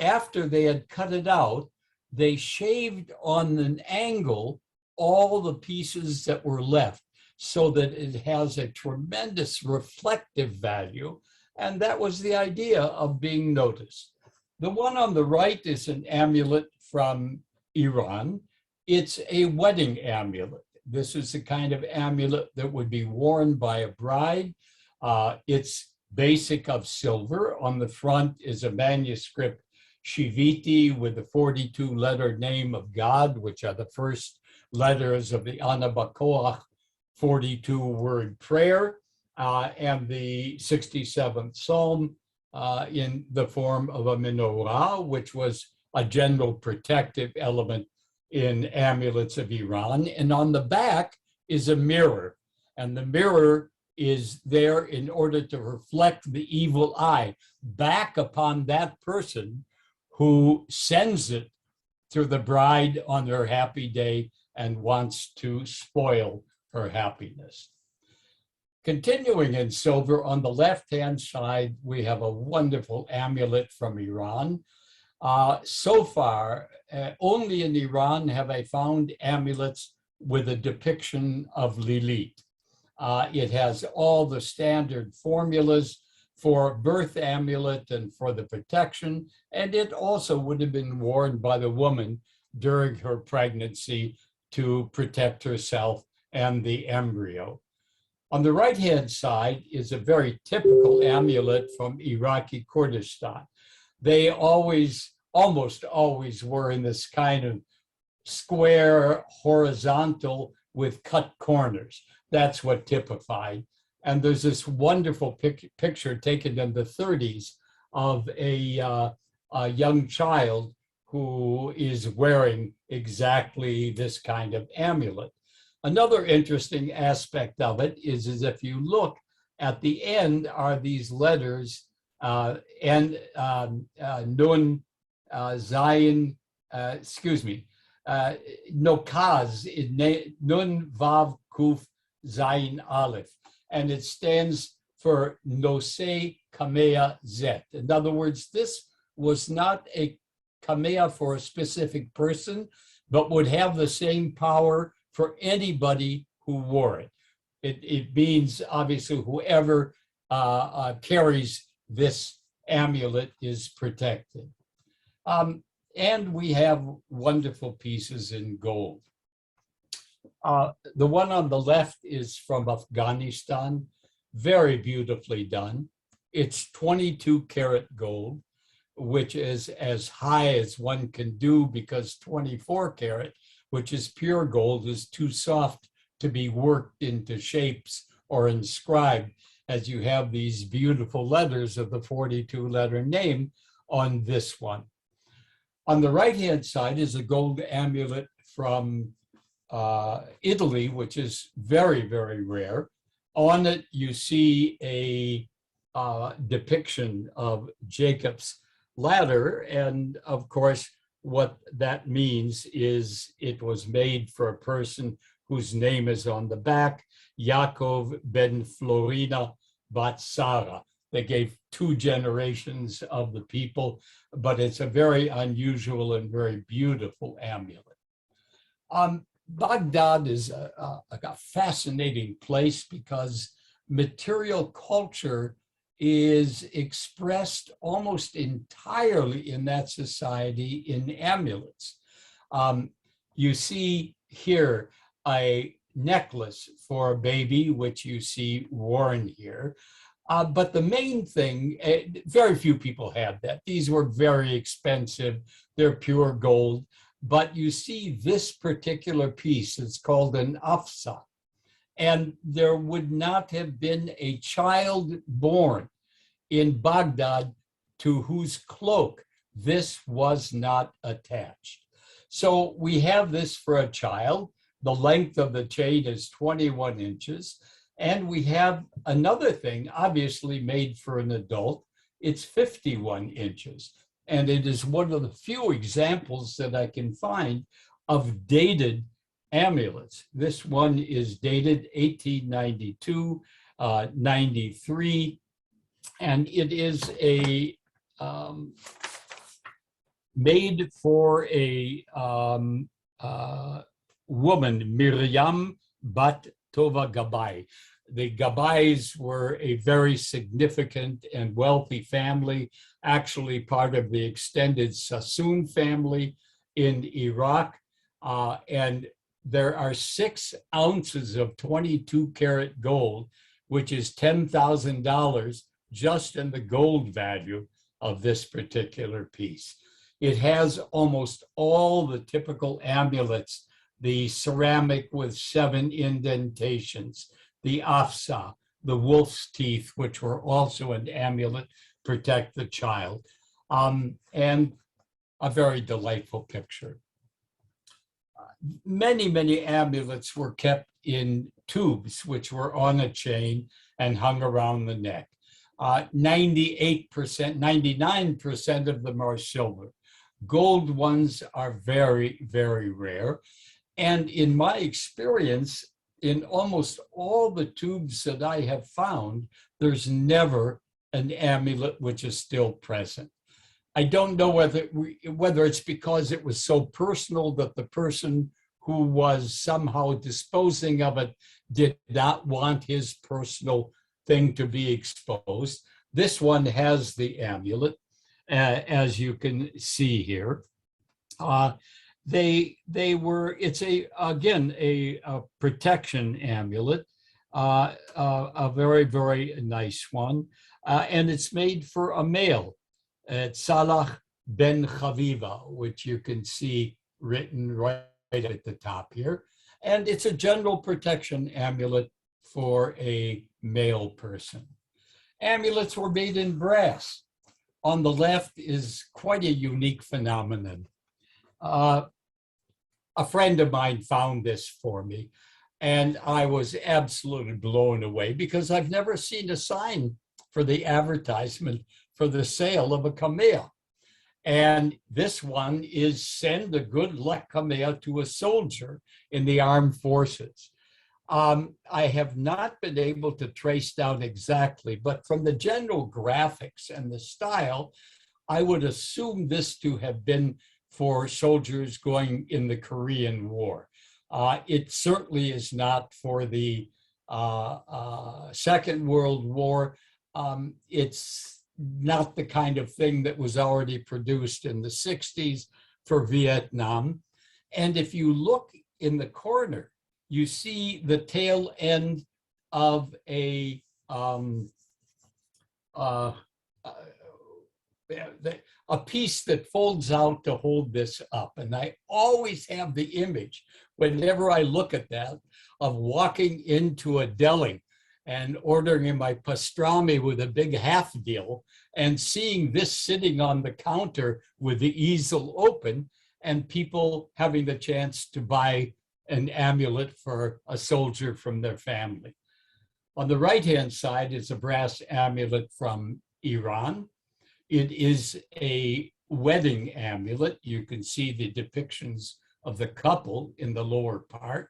Speaker 4: After they had cut it out, they shaved on an angle all the pieces that were left so that it has a tremendous reflective value. And that was the idea of being noticed. The one on the right is an amulet from Iran. It's a wedding amulet. This is the kind of amulet that would be worn by a bride. It's basic of silver. On the front is a manuscript Shiviti with the 42-letter name of God, which are the first letters of the Anabakoach 42-word prayer, and the 67th Psalm in the form of a menorah, which was a general protective element in amulets of Iran. And on the back is a mirror, and the mirror is there in order to reflect the evil eye back upon that person who sends it to the bride on her happy day and wants to spoil her happiness. Continuing in silver, on the left-hand side, we have a wonderful amulet from Iran. So far, only in Iran have I found amulets with a depiction of Lilith. It has all the standard formulas for birth amulet and for the protection, and it also would have been worn by the woman during her pregnancy to protect herself and the embryo. On the right-hand side is a very typical amulet from Iraqi Kurdistan. They almost always were in this kind of square, horizontal with cut corners. That's what typified. And there's this wonderful picture taken in the 30s of a young child who is wearing exactly this kind of amulet. Another interesting aspect of it is if you look at the end are these letters and Nun Zayin, Nokaz, Nun Vav Kuf Zayin Aleph. And it stands for Nosei Kamea Zet. In other words, this was not a kamea for a specific person, but would have the same power for anybody who wore it. It means, obviously, whoever carries this amulet is protected. And we have wonderful pieces in gold. The one on the left is from Afghanistan, very beautifully done. It's 22 karat gold, which is as high as one can do because 24 karat, which is pure gold, is too soft to be worked into shapes or inscribed, as you have these beautiful letters of the 42-letter name on this one. On the right-hand side is a gold amulet from Italy, which is very, very rare. On it, you see a depiction of Jacob's ladder. And of course, what that means is it was made for a person whose name is on the back, Yaakov ben Florina bat Sarah. They gave 2 generations of the people, but it's a very unusual and very beautiful amulet. Baghdad is a fascinating place because material culture is expressed almost entirely in that society in amulets. You see here a necklace for a baby, which you see worn here. But the main thing, very few people had that. These were very expensive. They're pure gold. But you see this particular piece, it's called an afsa. And there would not have been a child born in Baghdad to whose cloak this was not attached. So we have this for a child. The length of the chain is 21 inches. And we have another thing, obviously made for an adult. It's 51 inches. And it is one of the few examples that I can find of dated amulets. This one is dated 1892, 93, and it is a made for a woman, Miriam Bat Tova Gabai. The Gabais were a very significant and wealthy family, actually part of the extended Sassoon family in Iraq. And there are 6 ounces of 22 karat gold, which is $10,000 just in the gold value of this particular piece. It has almost all the typical amulets, the ceramic with 7 indentations, the afsa, the wolf's teeth, which were also an amulet, protect the child, and a very delightful picture. Many, many amulets were kept in tubes, which were on a chain and hung around the neck. 98%, 99% of them are silver. Gold ones are very, very rare. And in my experience, in almost all the tubes that I have found, there's never an amulet which is still present. I don't know whether it's because it was so personal that the person who was somehow disposing of it did not want his personal thing to be exposed. This one has the amulet, as you can see here. It's again a protection amulet, a very, very nice one. And it's made for a male, Salah ben Chaviva, which you can see written right at the top here. And it's a general protection amulet for a male person. Amulets were made in brass. On the left is quite a unique phenomenon. A friend of mine found this for me, and I was absolutely blown away because I've never seen a sign for the advertisement for the sale of a kamea. And this one is send a good luck kamea to a soldier in the armed forces. I have not been able to trace down exactly, but from the general graphics and the style, I would assume this to have been for soldiers going in the Korean War. It certainly is not for the Second World War. It's not the kind of thing that was already produced in the 60s for Vietnam. And if you look in the corner, you see the tail end of a piece that folds out to hold this up. And I always have the image, whenever I look at that, of walking into a deli and ordering my pastrami with a big half deal and seeing this sitting on the counter with the easel open and people having the chance to buy an amulet for a soldier from their family. On the right-hand side is a brass amulet from Iran. It is a wedding amulet. You can see the depictions of the couple in the lower part.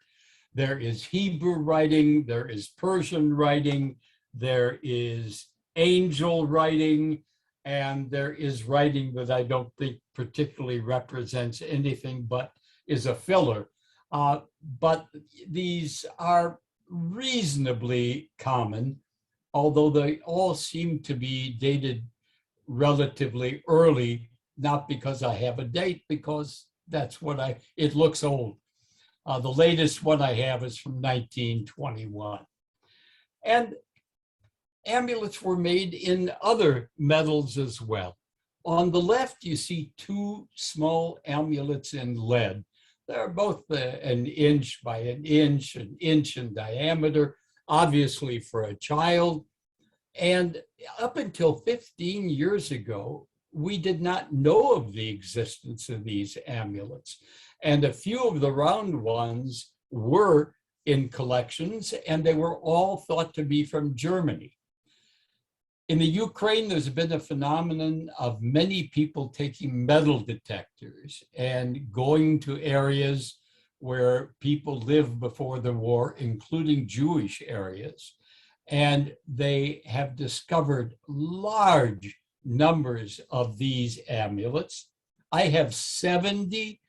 Speaker 4: There is Hebrew writing, there is Persian writing, there is angel writing, and there is writing that I don't think particularly represents anything but is a filler. But these are reasonably common, although they all seem to be dated relatively early, not because I have a date, because that's what it looks old. The latest one I have is from 1921. And amulets were made in other metals as well. On the left, you see two small amulets in lead. They're both an inch by an inch in diameter, obviously for a child. And up until 15 years ago, we did not know of the existence of these amulets. And a few of the round ones were in collections, and they were all thought to be from Germany. In the Ukraine, there's been a phenomenon of many people taking metal detectors and going to areas where people lived before the war, including Jewish areas. And they have discovered large numbers of these amulets. I have 70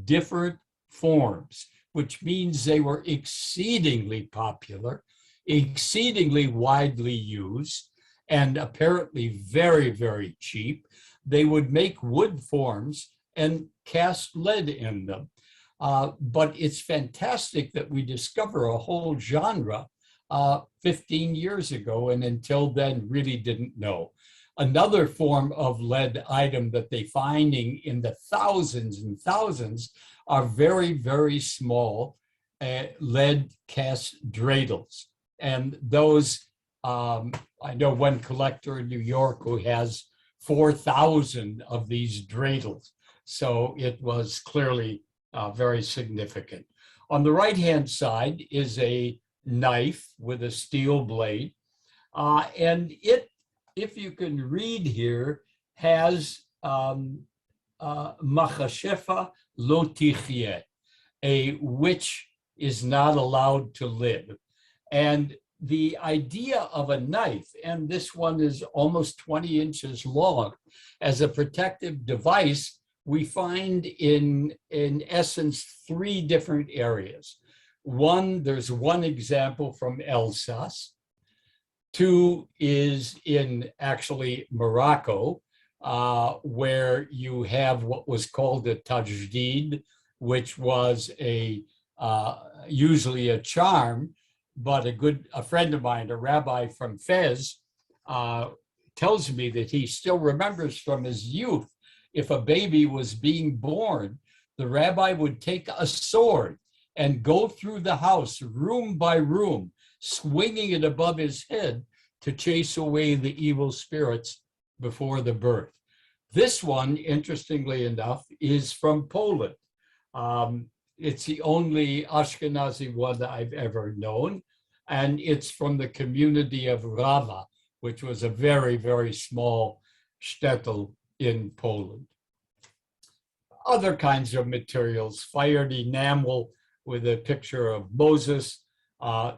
Speaker 4: different forms, which means they were exceedingly popular, exceedingly widely used, and apparently very, very cheap. They would make wood forms and cast lead in them. But it's fantastic that we discover a whole genre 15 years ago, and until then really didn't know. Another form of lead item that they're finding in the thousands and thousands are very, very small lead cast dreidels. And those, I know one collector in New York who has 4,000 of these dreidels. So it was clearly very significant. On the right-hand side is a knife with a steel blade. And it, if you can read here, has machashefa lo tichye, a witch is not allowed to live. And the idea of a knife, and this one is almost 20 inches long, as a protective device, we find in essence 3 different areas. One, there's one example from Alsace. 2 is in actually Morocco, where you have what was called a tajdid, which was usually a charm, but a friend of mine, a rabbi from Fez, tells me that he still remembers from his youth, if a baby was being born, the rabbi would take a sword and go through the house room by room, swinging it above his head to chase away the evil spirits before the birth. This one, interestingly enough, is from Poland. It's the only Ashkenazi one that I've ever known, and it's from the community of Rawa, which was a very, very small shtetl in Poland. Other kinds of materials, fired enamel with a picture of Moses.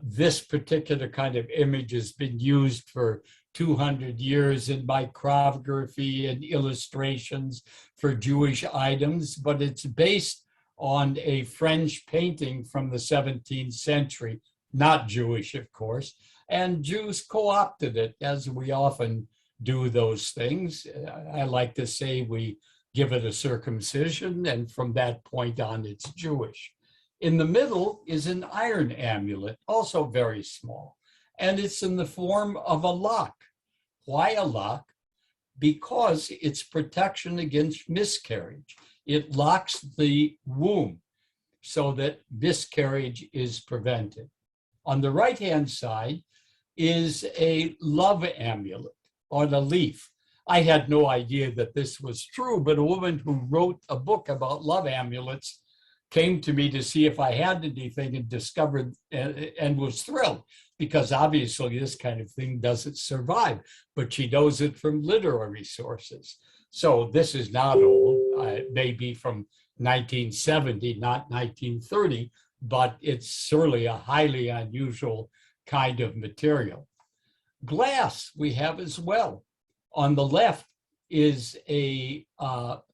Speaker 4: This particular kind of image has been used for 200 years in micrography and illustrations for Jewish items, but it's based on a French painting from the 17th century, not Jewish, of course, and Jews co-opted it, as we often do those things. I like to say we give it a circumcision, and from that point on, it's Jewish. In the middle is an iron amulet, also very small, and it's in the form of a lock. Why a lock? Because it's protection against miscarriage. It locks the womb so that miscarriage is prevented. On the right-hand side is a love amulet on a leaf. I had no idea that this was true, but a woman who wrote a book about love amulets came to me to see if I had anything and discovered and was thrilled, because obviously this kind of thing doesn't survive, but she knows it from literary sources. So this is not old, it may be from 1970, not 1930, but it's certainly a highly unusual kind of material. Glass we have as well. On the left is a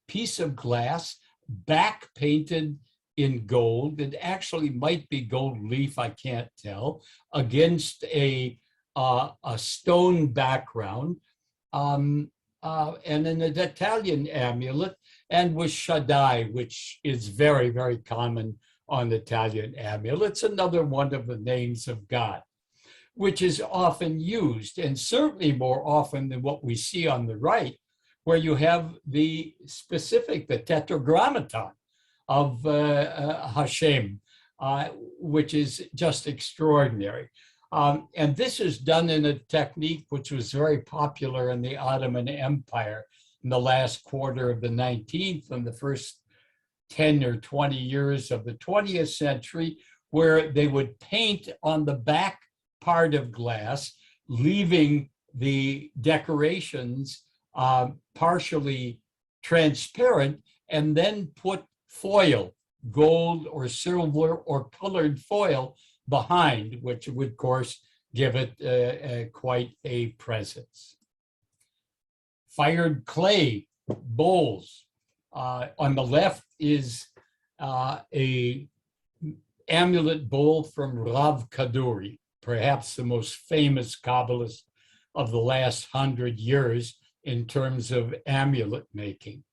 Speaker 4: piece of glass back painted in gold. It actually might be gold leaf, I can't tell, against a stone background, and an Italian amulet, and with Shaddai, which is very, very common on Italian amulets, another one of the names of God. which is often used, and certainly more often than what we see on the right, where you have the specific, the tetragrammaton of Hashem, which is just extraordinary. And this is done in a technique which was very popular in the Ottoman Empire in the last quarter of the 19th and the first 10 or 20 years of the 20th century, where they would paint on the back part of glass, leaving the decorations partially transparent, and then put foil, gold or silver or colored foil behind, which would, of course, give it quite a presence. Fired clay bowls. On the left is a amulet bowl from Rav Kaduri, perhaps the most famous Kabbalist of the last 100 years in terms of amulet making.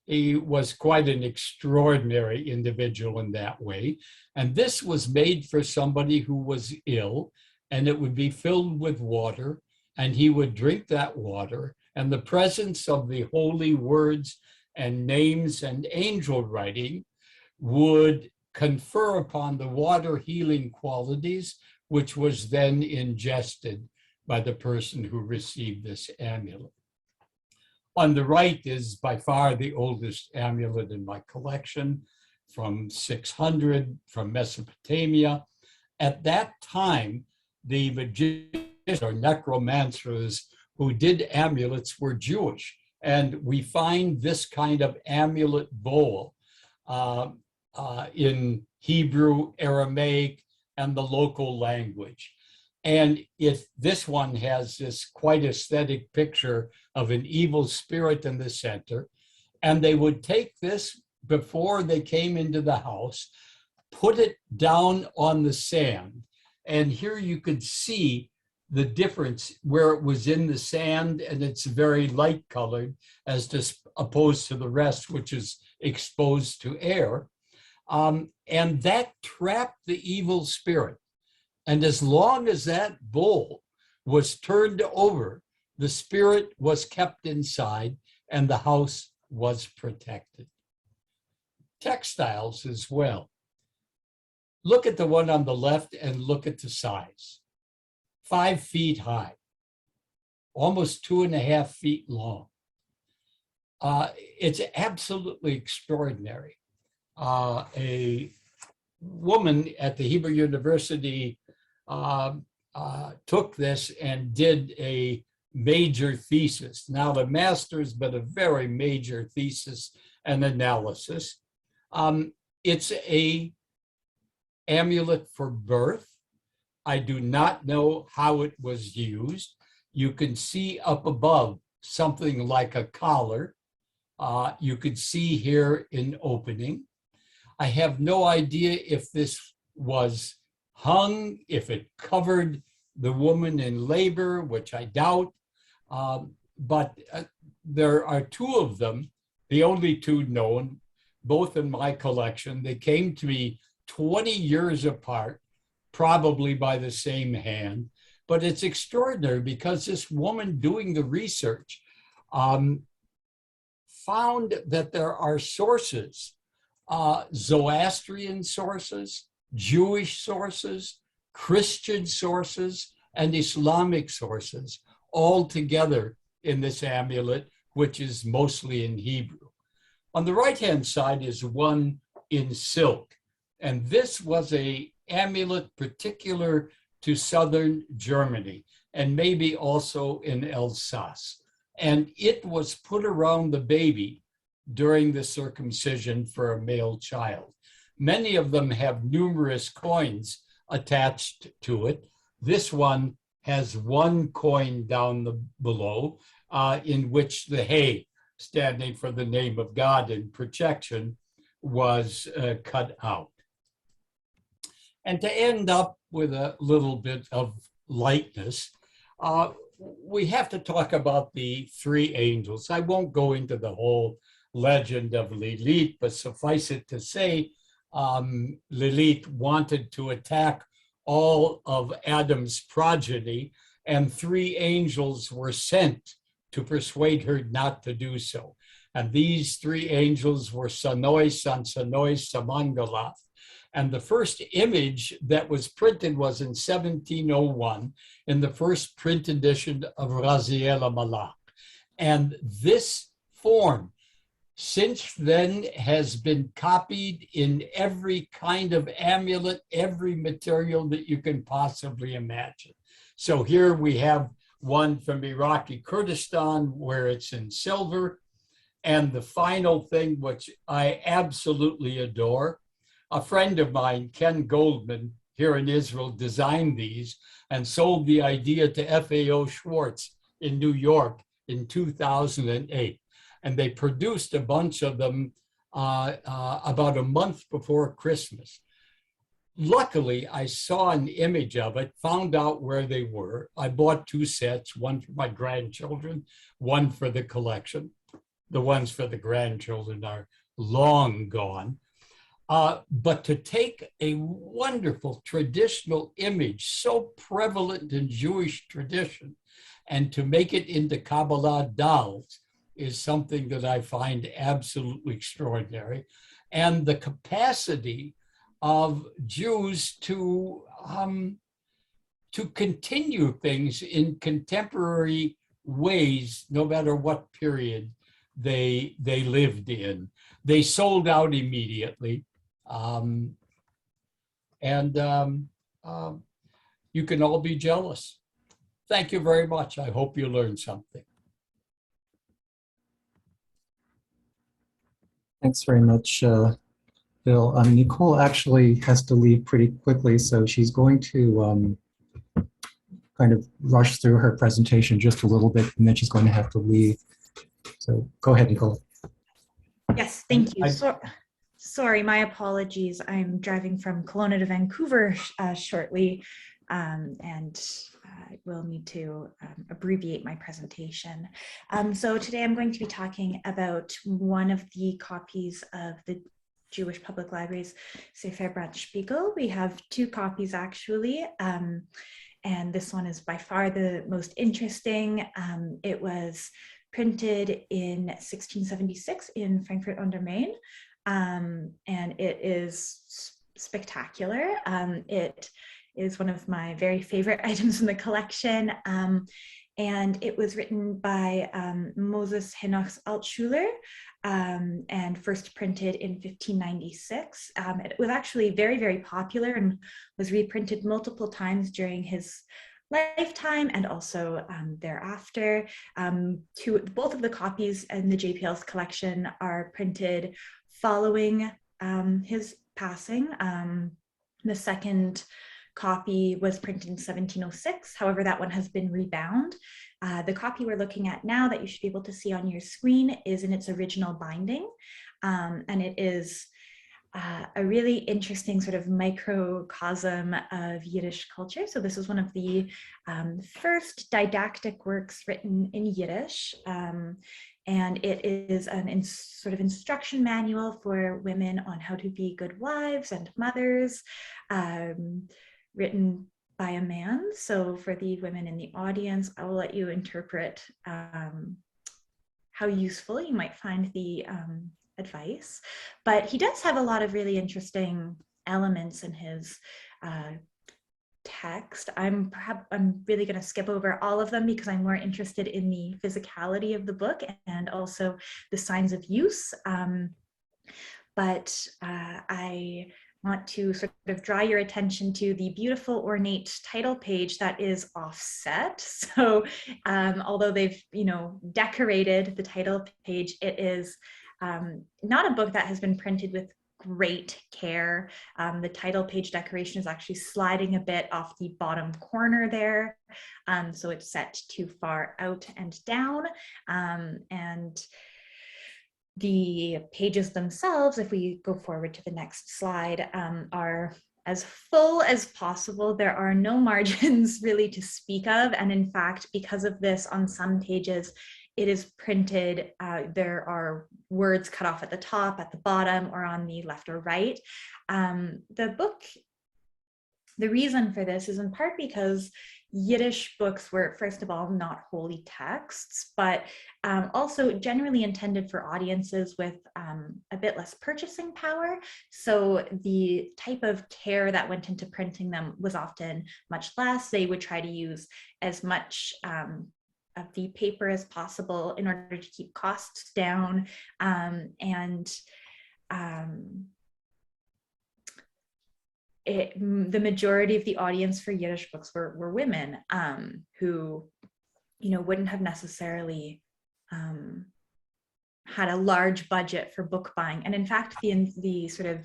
Speaker 4: He was quite an extraordinary individual in that way. And this was made for somebody who was ill, and it would be filled with water, and he would drink that water, and the presence of the holy words and names and angel writing would confer upon the water healing qualities, which was then ingested by the person who received this amulet. On the right is by far the oldest amulet in my collection, from 600, from Mesopotamia. At that time, the magicians or necromancers who did amulets were Jewish. And we find this kind of amulet bowl in Hebrew, Aramaic, and the local language. And if this one has this quite aesthetic picture of an evil spirit in the center, and they would take this before they came into the house, put it down on the sand. And here you could see the difference where it was in the sand, and it's very light colored as opposed to the rest, which is exposed to air. And that trapped the evil spirit. And as long as that bowl was turned over, the spirit was kept inside and the house was protected. Textiles as well. Look at the one on the left and look at the size. 5 feet high, almost 2.5 feet long. It's absolutely extraordinary. A woman at the Hebrew University took this and did a major thesis, not a master's, but a very major thesis and analysis. It's a amulet for birth. I do not know how it was used. You can see up above something like a collar. You could see here an opening. I have no idea if this was hung, if it covered the woman in labor, which I doubt. But there are 2 of them, the only 2 known, both in my collection. They came to me 20 years apart, probably by the same hand. But it's extraordinary because this woman doing the research found that there are sources, Zoroastrian sources, Jewish sources, Christian sources, and Islamic sources, all together in this amulet, which is mostly in Hebrew. On the right-hand side is one in silk. And this was an amulet particular to southern Germany, and maybe also in Alsace. And it was put around the baby during the circumcision for a male child. Many of them have numerous coins attached to it. This one has 1 coin down below, in which the hay, standing for the name of God and protection, was cut out. And to end up with a little bit of lightness, we have to talk about the 3 angels. I won't go into the whole legend of Lilith, but suffice it to say, Lilith wanted to attack all of Adam's progeny, and 3 angels were sent to persuade her not to do so. And these 3 angels were Sanoi, Sansanoi, Samangalath. And the first image that was printed was in 1701 in the first print edition of Raziel Malach. And this form since then has been copied in every kind of amulet, every material that you can possibly imagine. So here we have one from Iraqi Kurdistan where it's in silver. And the final thing, which I absolutely adore, a friend of mine, Ken Goldman, here in Israel, designed these and sold the idea to FAO Schwartz in New York in 2008. And they produced a bunch of them about a month before Christmas. Luckily, I saw an image of it, found out where they were. I bought 2 sets, one for my grandchildren, one for the collection. The ones for the grandchildren are long gone. But to take a wonderful traditional image so prevalent in Jewish tradition and to make it into Kabbalah dolls is something that I find absolutely extraordinary. And the capacity of Jews to continue things in contemporary ways, no matter what period they lived in. They sold out immediately. You can all be jealous. Thank you very much. I hope you learned something.
Speaker 2: Thanks very much, Bill. Nicole actually has to leave pretty quickly, so she's going to kind of rush through her presentation just a little bit, and then she's going to have to leave. So go ahead, Nicole.
Speaker 5: Yes, thank you. Sorry, my apologies. I'm driving from Kelowna to Vancouver shortly, and I will need to abbreviate my presentation. So today I'm going to be talking about one of the copies of the Jewish Public Library's Sefer Brandt Spiegel. We have 2 copies actually, and this one is by far the most interesting. It was printed in 1676 in Frankfurt on der Main, and it is spectacular. It is one of my very favorite items in the collection, and it was written by Moses Henoch Altschuler and first printed in 1596. It was actually very, very popular and was reprinted multiple times during his lifetime and also thereafter. Both of the copies in the JPL's collection are printed following his passing. The second copy was printed in 1706. However, that one has been rebound. The copy we're looking at now that you should be able to see on your screen is in its original binding. And it is a really interesting sort of microcosm of Yiddish culture. So this is one of the first didactic works written in Yiddish. And it is an sort of instruction manual for women on how to be good wives and mothers, written by a man. So for the women in the audience, I will let you interpret how useful you might find the advice. But he does have a lot of really interesting elements in his text. I'm really going to skip over all of them because I'm more interested in the physicality of the book and also the signs of use. But I want to sort of draw your attention to the beautiful ornate title page that is offset. So although they've decorated the title page, it is not a book that has been printed with great care. The title page decoration is actually sliding a bit off the bottom corner there. So it's set too far out and down. And the pages themselves, if we go forward to the next slide, are as full as possible. There are no margins really to speak of. And in fact, because of this, on some pages, it is printed, there are words cut off at the top, at the bottom, or on the left or right. The book The reason for this is in part because Yiddish books were, first of all, not holy texts, but also generally intended for audiences with a bit less purchasing power. So the type of care that went into printing them was often much less. They would try to use as much of the paper as possible in order to keep costs down. The majority of the audience for Yiddish books were women who, wouldn't have necessarily had a large budget for book buying. And in fact, the sort of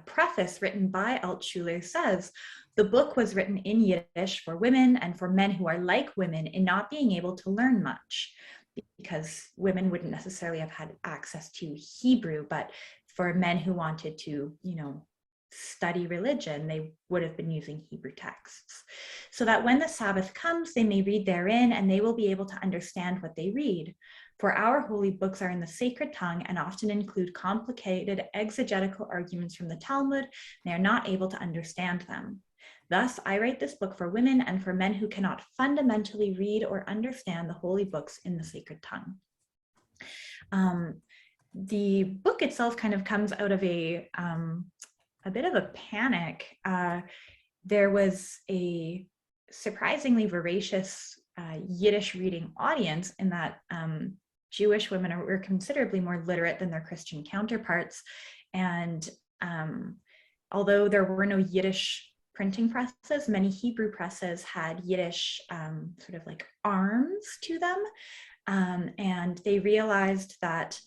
Speaker 5: preface written by Altshuler says, the book was written in Yiddish for women and for men who are like women in not being able to learn much, because women wouldn't necessarily have had access to Hebrew, but for men who wanted to, study religion, they would have been using Hebrew texts. So that when the Sabbath comes, they may read therein and they will be able to understand what they read. For our holy books are in the sacred tongue and often include complicated exegetical arguments from the Talmud. They are not able to understand them. Thus, I write this book for women and for men who cannot fundamentally read or understand the holy books in the sacred tongue. The book itself kind of comes out of a bit of a panic. There was a surprisingly voracious Yiddish reading audience in that Jewish women were considerably more literate than their Christian counterparts. And although there were no Yiddish printing presses, many Hebrew presses had Yiddish sort of like arms to them. And they realized that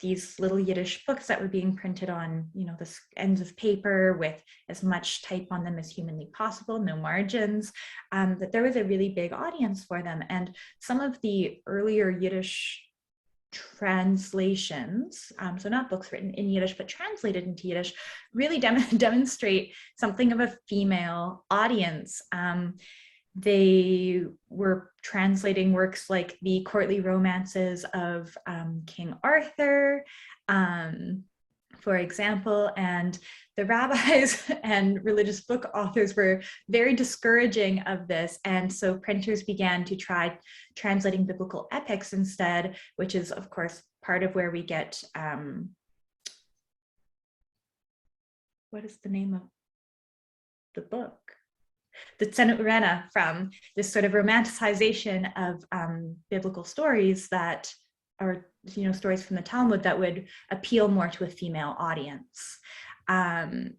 Speaker 5: these little Yiddish books that were being printed on, the ends of paper with as much type on them as humanly possible, no margins, that there was a really big audience for them. And some of the earlier Yiddish translations, so not books written in Yiddish, but translated into Yiddish, really demonstrate something of a female audience. They were translating works like the courtly romances of King Arthur, for example, and the rabbis and religious book authors were very discouraging of this. And so printers began to try translating biblical epics instead, which is, of course, part of where we get, what is the name of the book? The Tzena Urena, from this sort of romanticization of biblical stories that are, stories from the Talmud that would appeal more to a female audience. And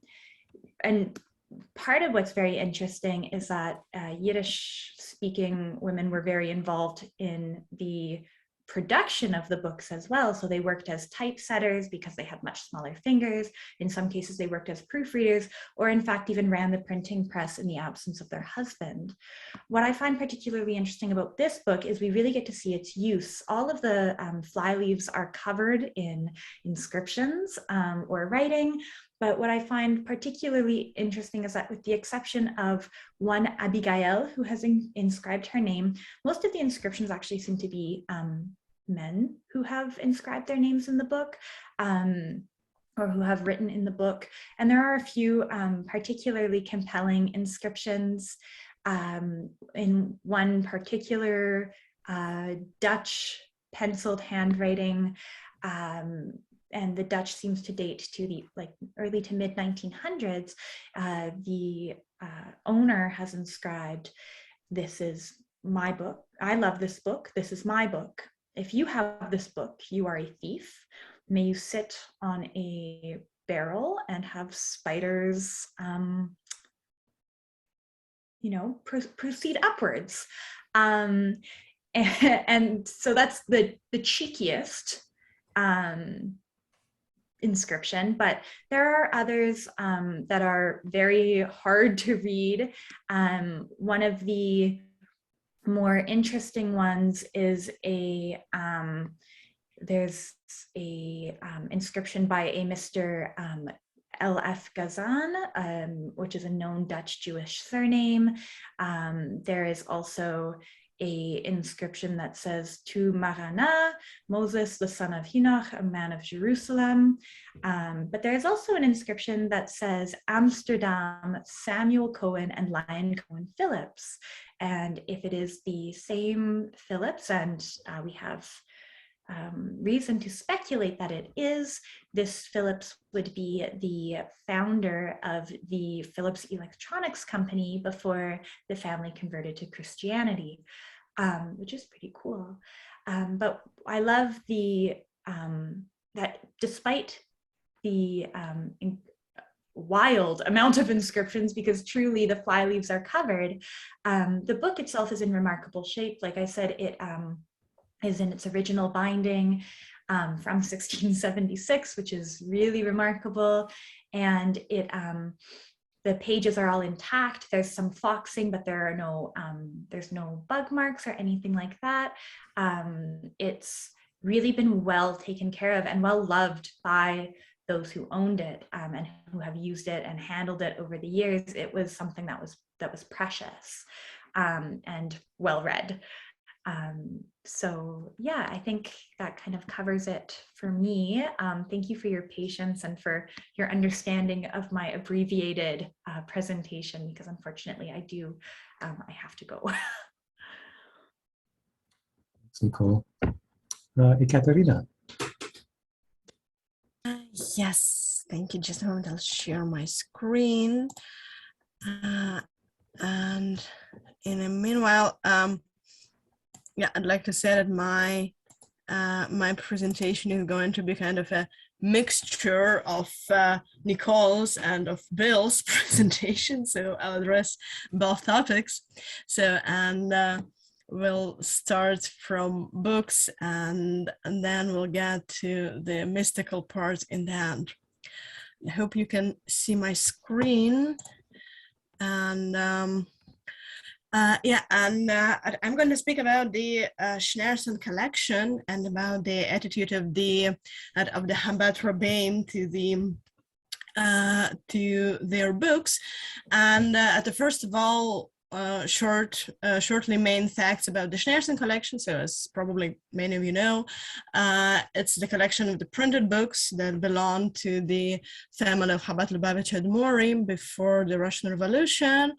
Speaker 5: part of what's very interesting is that Yiddish-speaking women were very involved in the production of the books as well. So they worked as typesetters because they had much smaller fingers. In some cases, they worked as proofreaders, or in fact, even ran the printing press in the absence of their husband. What I find particularly interesting about this book is we really get to see its use. All of the fly leaves are covered in inscriptions or writing. But what I find particularly interesting is that with the exception of one Abigail, who has inscribed her name, most of the inscriptions actually seem to be men who have inscribed their names in the book, or who have written in the book. And there are a few particularly compelling inscriptions. In one particular Dutch penciled handwriting, and the Dutch seems to date to the early to mid 1900s. The owner has inscribed, "This is my book. I love this book. This is my book. If you have this book, you are a thief. May you sit on a barrel and have spiders, proceed upwards." And so that's the cheekiest inscription, but there are others that are very hard to read. One of the more interesting ones is there's a inscription by a Mr. L.F. Gazan, which is a known Dutch Jewish surname. There is also a inscription that says, to Marana, Moses, the son of Henoch, a man of Jerusalem. But there's also an inscription that says, Amsterdam, Samuel Cohen and Lion Cohen Phillips. And if it is the same Phillips, and we have reason to speculate that it is, this Phillips would be the founder of the Phillips Electronics Company before the family converted to Christianity, which is pretty cool. But I love that despite the wild amount of inscriptions, because truly the fly leaves are covered, the book itself is in remarkable shape. Like I said, it is in its original binding from 1676, which is really remarkable. And it the pages are all intact. There's some foxing, but there are no there's no bug marks or anything like that. It's really been well taken care of and well loved by those who owned it and who have used it and handled it over the years. It was something that was precious and well read. So yeah, I think that kind of covers it for me. Thank you for your patience and for your understanding of my abbreviated presentation, because unfortunately I have to go.
Speaker 2: Nicole. Ekaterina.
Speaker 6: Yes, thank you. Just a moment, I'll share my screen. And in the meanwhile, yeah, I'd like to say that my my presentation is going to be kind of a mixture of Nicole's and of Bill's presentation. So I'll address both topics. So, and we'll start from books and then we'll get to the mystical part in the end. I hope you can see my screen. And I'm going to speak about the Schneerson collection and about the attitude of the Chabad Rabbein to their books. And first of all, shortly main facts about the Schneerson collection. So as probably many of you know, it's the collection of the printed books that belong to the family of Chabad Lubavitch Admorim before the Russian Revolution.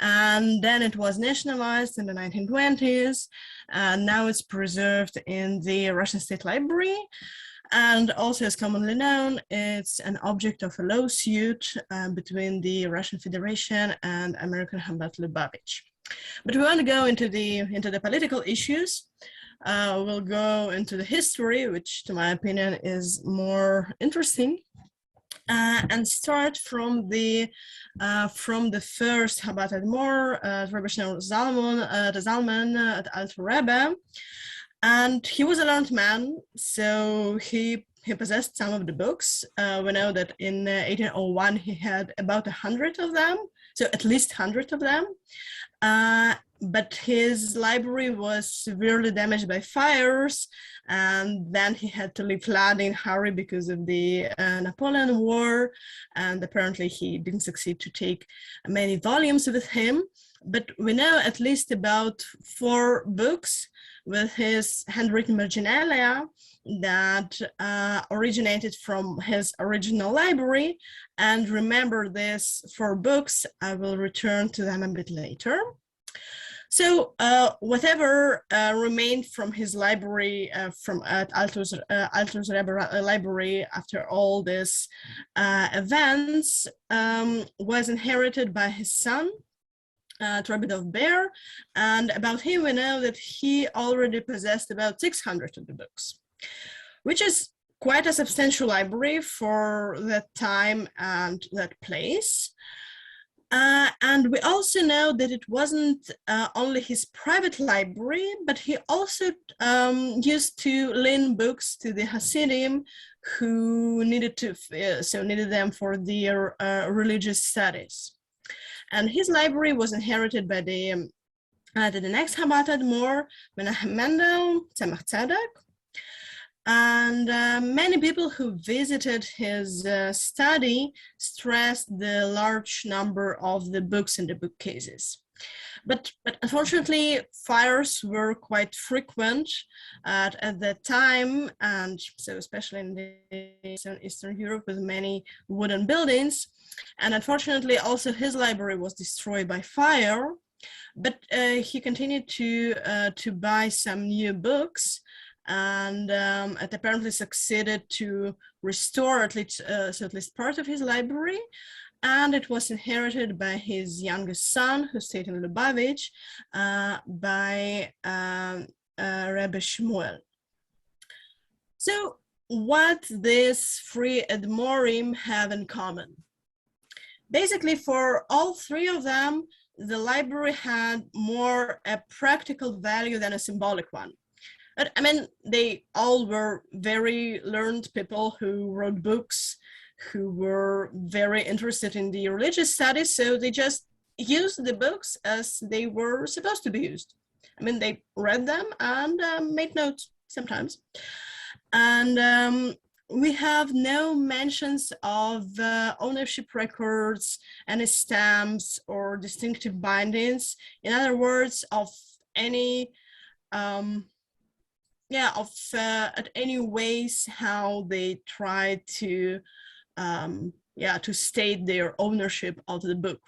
Speaker 6: And then it was nationalized in the 1920s. Now it's preserved in the Russian State Library. And also, as commonly known, it's an object of a lawsuit between the Russian Federation and American Chabad Lubavitch. But we want to go into the political issues. We'll go into the history, which, to my opinion, is more interesting, and start from the first Chabad Admor, Rabbi Shneor Zalman at Alter Rebbe. And he was a learned man, so he possessed some of the books. We know that in 1801 he had about 100 of them, so at least 100 of them. But his library was severely damaged by fires, and then he had to leave Lad in a hurry because of the Napoleon War, and apparently he didn't succeed to take many volumes with him. But we know at least about 4 books with his handwritten marginalia that originated from his original library. And remember, these 4 books, I will return to them a bit later. So whatever remained from his library, from Alter's Rebbe library after all these events, was inherited by his son, Rebbe Bear, and about him we know that he already possessed about 600 of the books, which is quite a substantial library for that time and that place. And we also know that it wasn't only his private library, but he also used to lend books to the Hasidim who needed them for their religious studies. And his library was inherited by the next Chabad Admor, Menachem Mendel, Tzemach Tzedek. And many people who visited his study stressed the large number of the books in the bookcases. But unfortunately, fires were quite frequent at that time, and so especially in the Eastern Europe with many wooden buildings. And unfortunately, also his library was destroyed by fire. But he continued to buy some new books, and it apparently succeeded to restore at least part of his library. And it was inherited by his youngest son, who stayed in Lubavitch, by Rabbi Shmuel. So what these three Admorim have in common? Basically, for all three of them, the library had more a practical value than a symbolic one. But, I mean, they all were very learned people who wrote books, who were very interested in the religious studies, so they just used the books as they were supposed to be used. I mean, they read them and made notes sometimes. And we have no mentions of ownership records, any stamps or distinctive bindings. In other words, of any at any ways how they try to state their ownership of the book.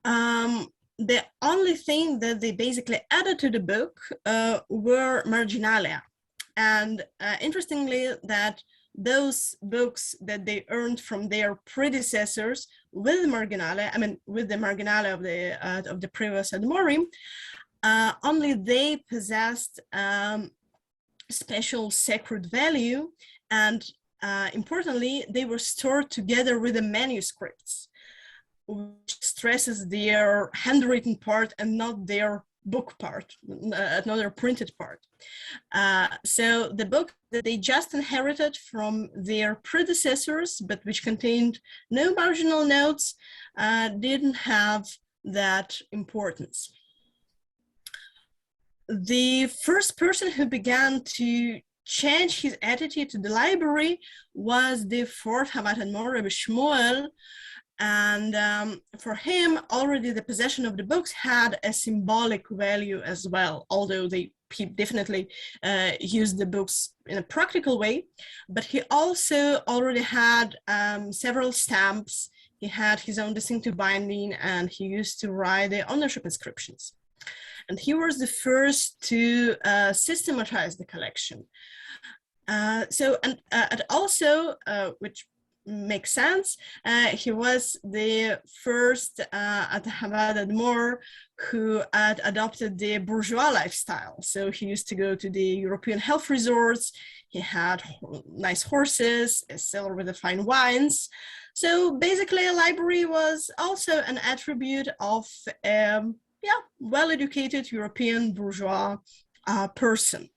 Speaker 6: The only thing that they basically added to the book were marginalia. And interestingly, that those books that they earned from their predecessors with the marginalia, of the previous Admorim, only they possessed special sacred value, and importantly, they were stored together with the manuscripts, which stresses their handwritten part and not their book part, not their printed part. So the book that they just inherited from their predecessors, but which contained no marginal notes, didn't have that importance. The first person who began to change his attitude to the library was the fourth Hamat Admor, Rabbi Shmuel. And for him, already the possession of the books had a symbolic value as well, although he definitely used the books in a practical way. But he also already had several stamps. He had his own distinctive binding, and he used to write the ownership inscriptions. And he was the first to systematize the collection. And also, which makes sense, he was the first at Chabad Admor who had adopted the bourgeois lifestyle. So he used to go to the European health resorts. He had nice horses, a cellar with the fine wines. So basically, a library was also an attribute of well-educated European bourgeois person.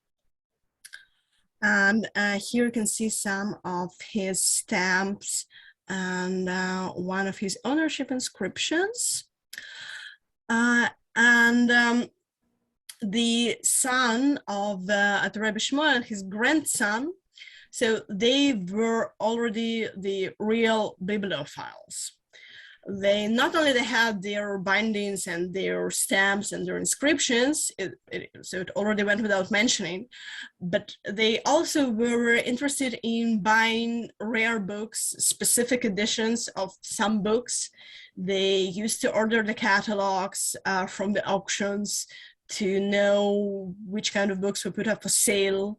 Speaker 6: And here you can see some of his stamps and one of his ownership inscriptions. The son of Rabbi Shmuel and his grandson, so they were already the real bibliophiles. They not only had their bindings and their stamps and their inscriptions, so it already went without mentioning, but they also were interested in buying rare books, specific editions of some books. They used to order the catalogs from the auctions to know which kind of books were put up for sale.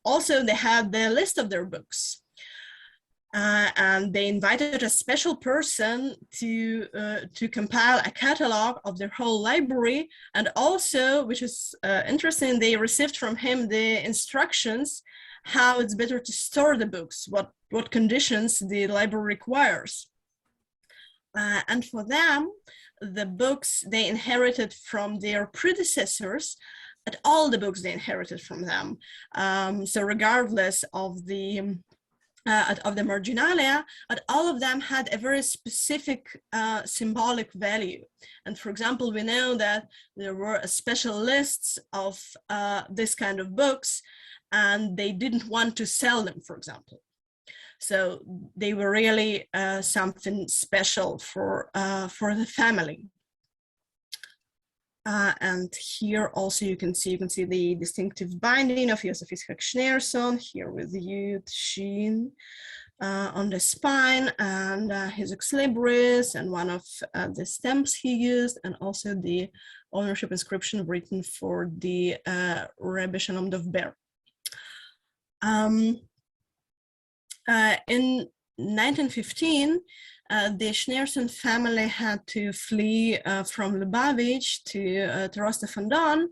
Speaker 6: Also, they had the list of their books. And they invited a special person to compile a catalog of their whole library, and also, which is interesting, they received from him the instructions how it's better to store the books, what conditions the library requires. And for them, the books they inherited from their predecessors, but all the books they inherited from them. So regardless of the marginalia, but all of them had a very specific symbolic value. And for example, we know that there were special lists of this kind of books, and they didn't want to sell them, for example. So they were really something special for the family. And here also you can see the distinctive binding of Josef Yitzchak Schneerson, here with Yud Shin on the spine, and his ex libris, and one of the stamps he used, and also the ownership inscription written for the Rebbe Shalom Dov Ber. In 1915, the Schneerson family had to flee from Lubavitch to Rostov-on-Don,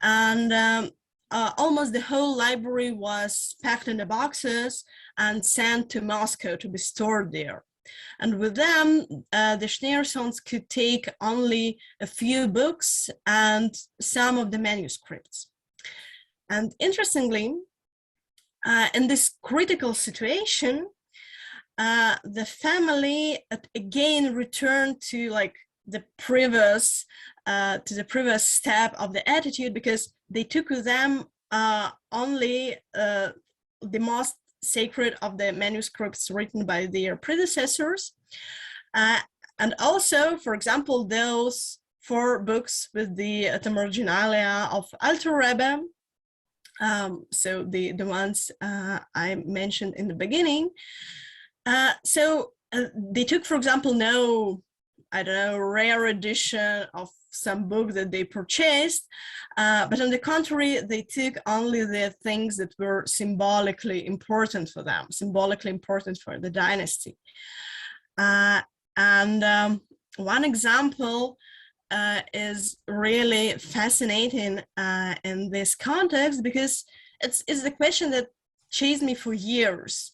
Speaker 6: and almost the whole library was packed in the boxes and sent to Moscow to be stored there. And with them, the Schneersons could take only a few books and some of the manuscripts. And interestingly, in this critical situation, the family again returned to like the previous step of the attitude, because they took with them only the most sacred of the manuscripts written by their predecessors, and also, for example, those 4 books with the marginalia of Alter Rebbe. So the ones I mentioned in the beginning. So they took, for example, no, I don't know, rare edition of some book that they purchased, but on the contrary, they took only the things that were symbolically important for them, symbolically important for the dynasty. And one example is really fascinating in this context, because it's the question that chased me for years.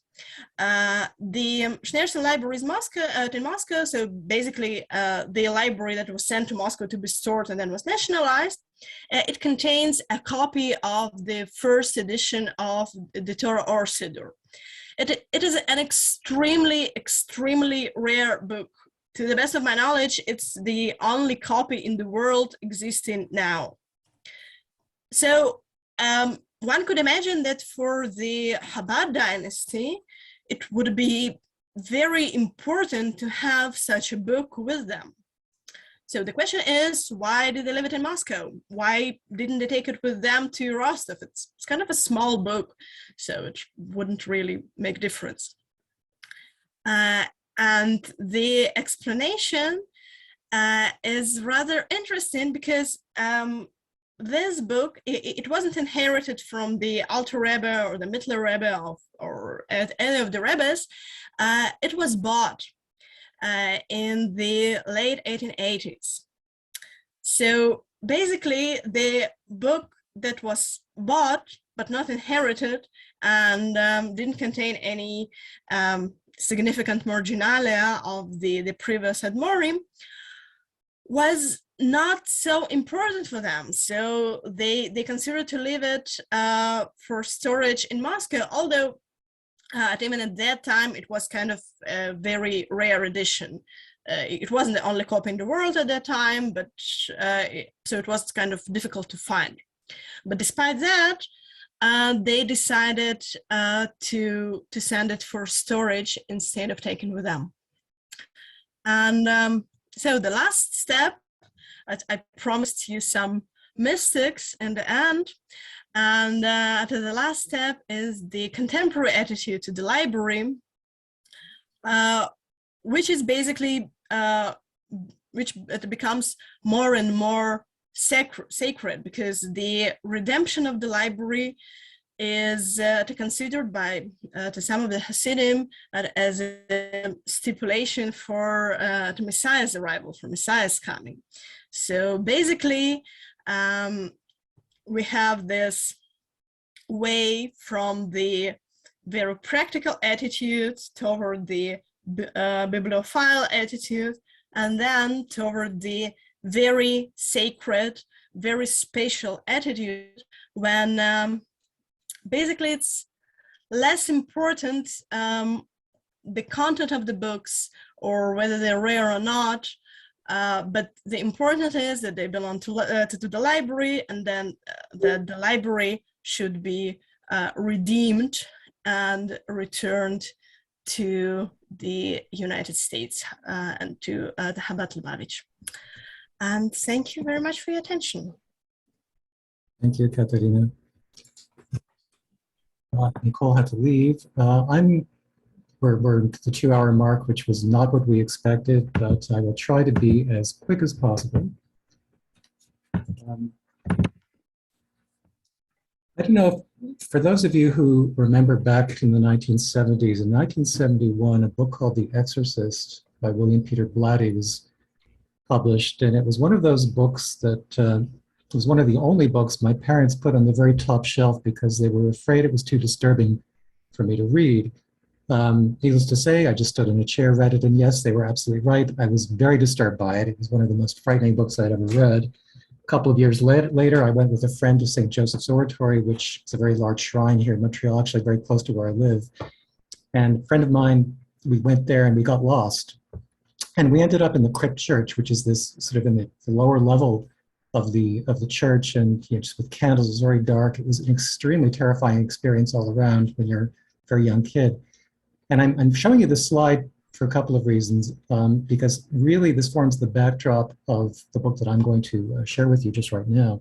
Speaker 6: The Schneerson Library is in Moscow, so basically the library that was sent to Moscow to be stored and then was nationalized. It contains a copy of the first edition of the Torah or Siddur. It is an extremely, extremely rare book. To the best of my knowledge, it's the only copy in the world existing now. So one could imagine that for the Chabad dynasty, it would be very important to have such a book with them. So the question is, why did they leave it in Moscow? Why didn't they take it with them to Rostov? It's kind of a small book, so it wouldn't really make difference. And the explanation is rather interesting, because this book, it wasn't inherited from the Alter Rebbe or the Mittler Rebbe or any of the Rebbes. It was bought in the late 1880s. So basically, the book that was bought but not inherited and didn't contain any significant marginalia of the previous Admorim was not so important for them. So they considered to leave it for storage in Moscow, although even at that time, it was kind of a very rare edition. It wasn't the only copy in the world at that time, but so it was kind of difficult to find. But despite that, they decided to send it for storage instead of taking with them. And so the last step, I promised you some mystics in the end. And the last step is the contemporary attitude to the library, which is basically, which it becomes more and more sacred, because the redemption of the library is considered by to some of the Hasidim as a stipulation for the Messiah's arrival, for Messiah's coming. So basically, we have this way from the very practical attitude toward the bibliophile attitude, and then toward the very sacred, very spatial attitude, when basically it's less important the content of the books or whether they're rare or not, but the important is that they belong to the library, and then the library should be redeemed and returned to the United States and to the Chabad Lubavitch. And thank you very much for your attention.
Speaker 2: Thank you, Katerina. Nicole had to leave. We're at the 2-hour mark, which was not what we expected, but I will try to be as quick as possible. I don't know if, for those of you who remember back in the 1970s, in 1971, a book called The Exorcist by William Peter Blatty was published, and it was one of those books that was one of the only books my parents put on the very top shelf because they were afraid it was too disturbing for me to read. Needless to say, I just stood in a chair, read it, and yes, they were absolutely right. I was very disturbed by it. It was one of the most frightening books I'd ever read. A couple of years later, I went with a friend to St. Joseph's Oratory, which is a very large shrine here in Montreal, actually very close to where I live. And a friend of mine, we went there and we got lost. And we ended up in the crypt church, which is this sort of in the lower level of the church, and just with candles. It was very dark. It was an extremely terrifying experience all around when you're a very young kid. And I'm showing you this slide for a couple of reasons, because really this forms the backdrop of the book that I'm going to share with you just right now.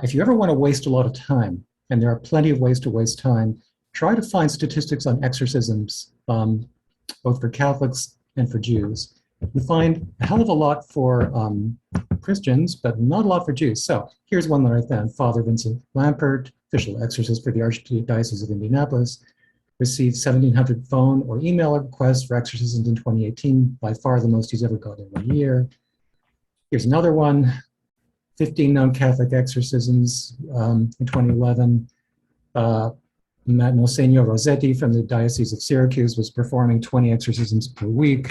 Speaker 2: If you ever want to waste a lot of time, and there are plenty of ways to waste time, try to find statistics on exorcisms, both for Catholics and for Jews. You find a hell of a lot for Christians, but not a lot for Jews. So here's one that I found. Father Vincent Lampert, official exorcist for the Archdiocese of Indianapolis, received 1,700 phone or email requests for exorcisms in 2018, by far the most he's ever got in 1 year. Here's another one, 15 known Catholic exorcisms in 2011. Monsignor Rossetti from the Diocese of Syracuse was performing 20 exorcisms per week.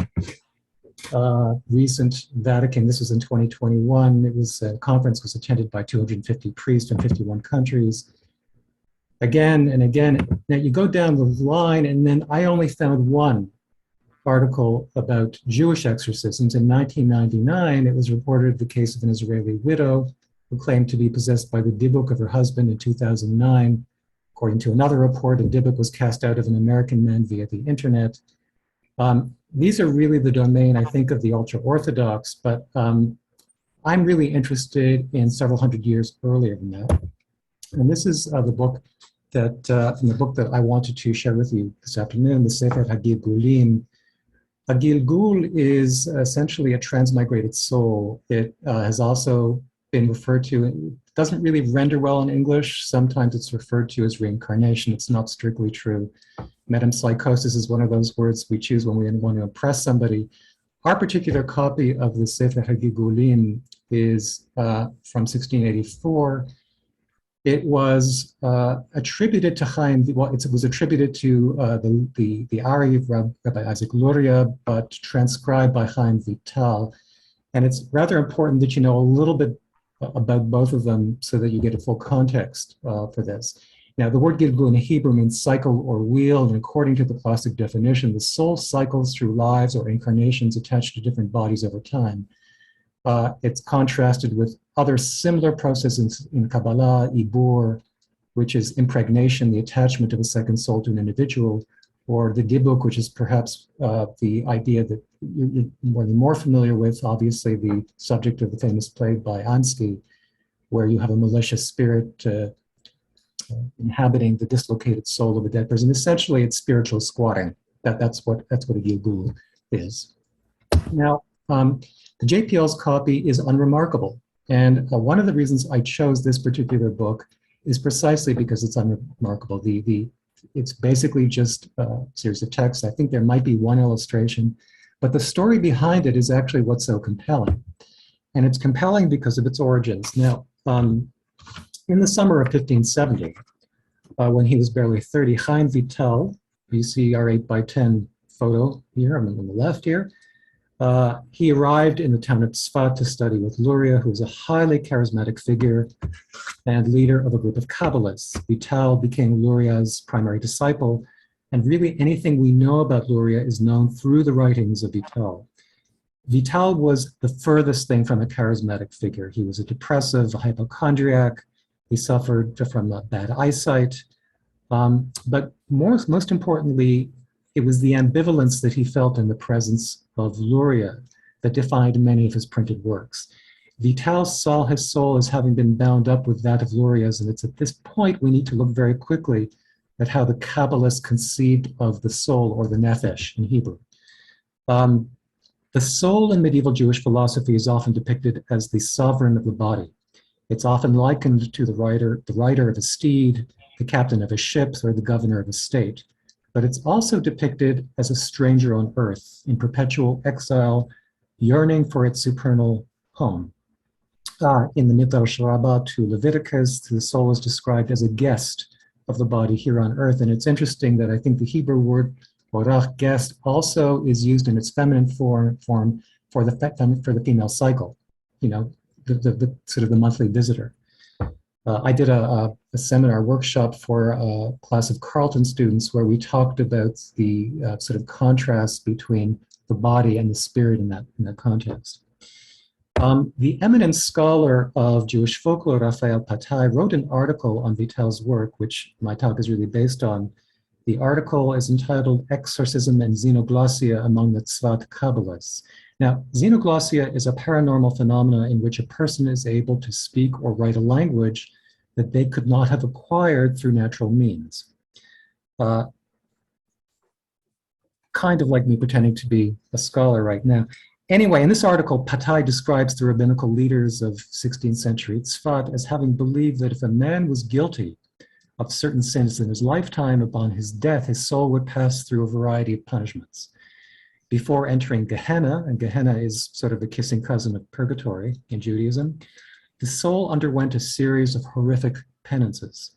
Speaker 2: Recent Vatican, this was in 2021, it was a conference was attended by 250 priests from 51 countries. Again and again, now you go down the line, and then I only found one article about Jewish exorcisms. In 1999, it was reported the case of an Israeli widow who claimed to be possessed by the dibuk of her husband in 2009. According to another report, a dibuk was cast out of an American man via the internet. These are really the domain, I think, of the ultra-Orthodox, but I'm really interested in several hundred years earlier than that. And this is the book that I wanted to share with you this afternoon, the Sefer HaGilgulim. A Gilgul is essentially a transmigrated soul. It has also been referred to, it doesn't really render well in English. Sometimes it's referred to as reincarnation. It's not strictly true. Metempsychosis is one of those words we choose when we want to impress somebody. Our particular copy of the Sefer HaGilgulim is from 1684. It was attributed to Chaim, well, it was attributed to the Ari of Rabbi Isaac Luria, but transcribed by Chaim Vital. And it's rather important that you know a little bit about both of them so that you get a full context for this. Now, the word Gilgul in Hebrew means cycle or wheel, and according to the classic definition, the soul cycles through lives or incarnations attached to different bodies over time. It's contrasted with other similar processes in Kabbalah, Ibur, which is impregnation, the attachment of a second soul to an individual, or the Dibuk, which is perhaps the idea that you're more familiar with, obviously the subject of the famous play by Ansky, where you have a malicious spirit inhabiting the dislocated soul of a dead person. Essentially, it's spiritual squatting. That's what a Gilgul is. Now, the JPL's copy is unremarkable. And one of the reasons I chose this particular book is precisely because it's unremarkable. It's basically just a series of texts. I think there might be one illustration, but the story behind it is actually what's so compelling. And it's compelling because of its origins. Now, in the summer of 1570, when he was barely 30, Chaim Vital, you see our 8x10 photo here, I'm on the left here, he arrived in the town of Tzfat to study with Luria, who was a highly charismatic figure and leader of a group of Kabbalists. Vital became Luria's primary disciple, and really anything we know about Luria is known through the writings of Vital. Vital was the furthest thing from a charismatic figure. He was a depressive, a hypochondriac. He suffered from bad eyesight. But most importantly, it was the ambivalence that he felt in the presence of Luria that defined many of his printed works. Vital saw his soul as having been bound up with that of Luria's, and it's at this point we need to look very quickly at how the Kabbalists conceived of the soul, or the nefesh in Hebrew. The soul in medieval Jewish philosophy is often depicted as the sovereign of the body. It's often likened to the rider of a steed, the captain of a ship, or the governor of a state. But it's also depicted as a stranger on earth, in perpetual exile, yearning for its supernal home. In the Midrash Rabbah to Leviticus, the soul is described as a guest of the body here on earth. And it's interesting that I think the Hebrew word orach, guest, also is used in its feminine form for the female cycle, you know, the sort of the monthly visitor. I did a seminar workshop for a class of Carleton students where we talked about the sort of contrast between the body and the spirit in that context. The eminent scholar of Jewish folklore, Raphael Patai, wrote an article on Vital's work, which my talk is really based on. The article is entitled Exorcism and Xenoglossia Among the Tzvat Kabbalists. Now, xenoglossia is a paranormal phenomenon in which a person is able to speak or write a language that they could not have acquired through natural means. Kind of like me pretending to be a scholar right now. Anyway, in this article, Patai describes the rabbinical leaders of 16th century Tzfat as having believed that if a man was guilty of certain sins in his lifetime, upon his death, his soul would pass through a variety of punishments. Before entering Gehenna, and Gehenna is sort of the kissing cousin of purgatory in Judaism, the soul underwent a series of horrific penances.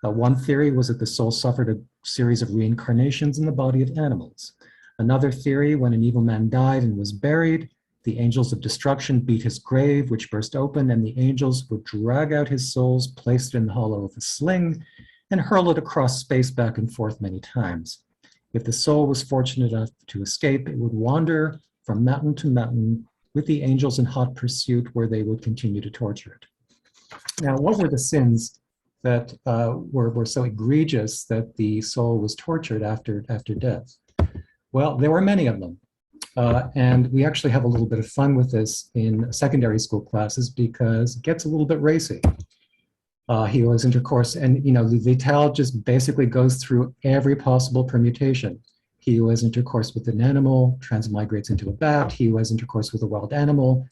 Speaker 2: One theory was that the soul suffered a series of reincarnations in the body of animals. Another theory, when an evil man died and was buried, the angels of destruction beat his grave, which burst open, and the angels would drag out his souls, place it in the hollow of a sling, and hurl it across space back and forth many times. If the soul was fortunate enough to escape, it would wander from mountain to mountain with the angels in hot pursuit, where they would continue to torture it. Now, what were the sins that were so egregious that the soul was tortured after death? Well, there were many of them. And we actually have a little bit of fun with this in secondary school classes because it gets a little bit racy. He was intercourse, and Vital just basically goes through every possible permutation. He was intercourse with an animal, transmigrates into a bat. He was intercourse with a wild animal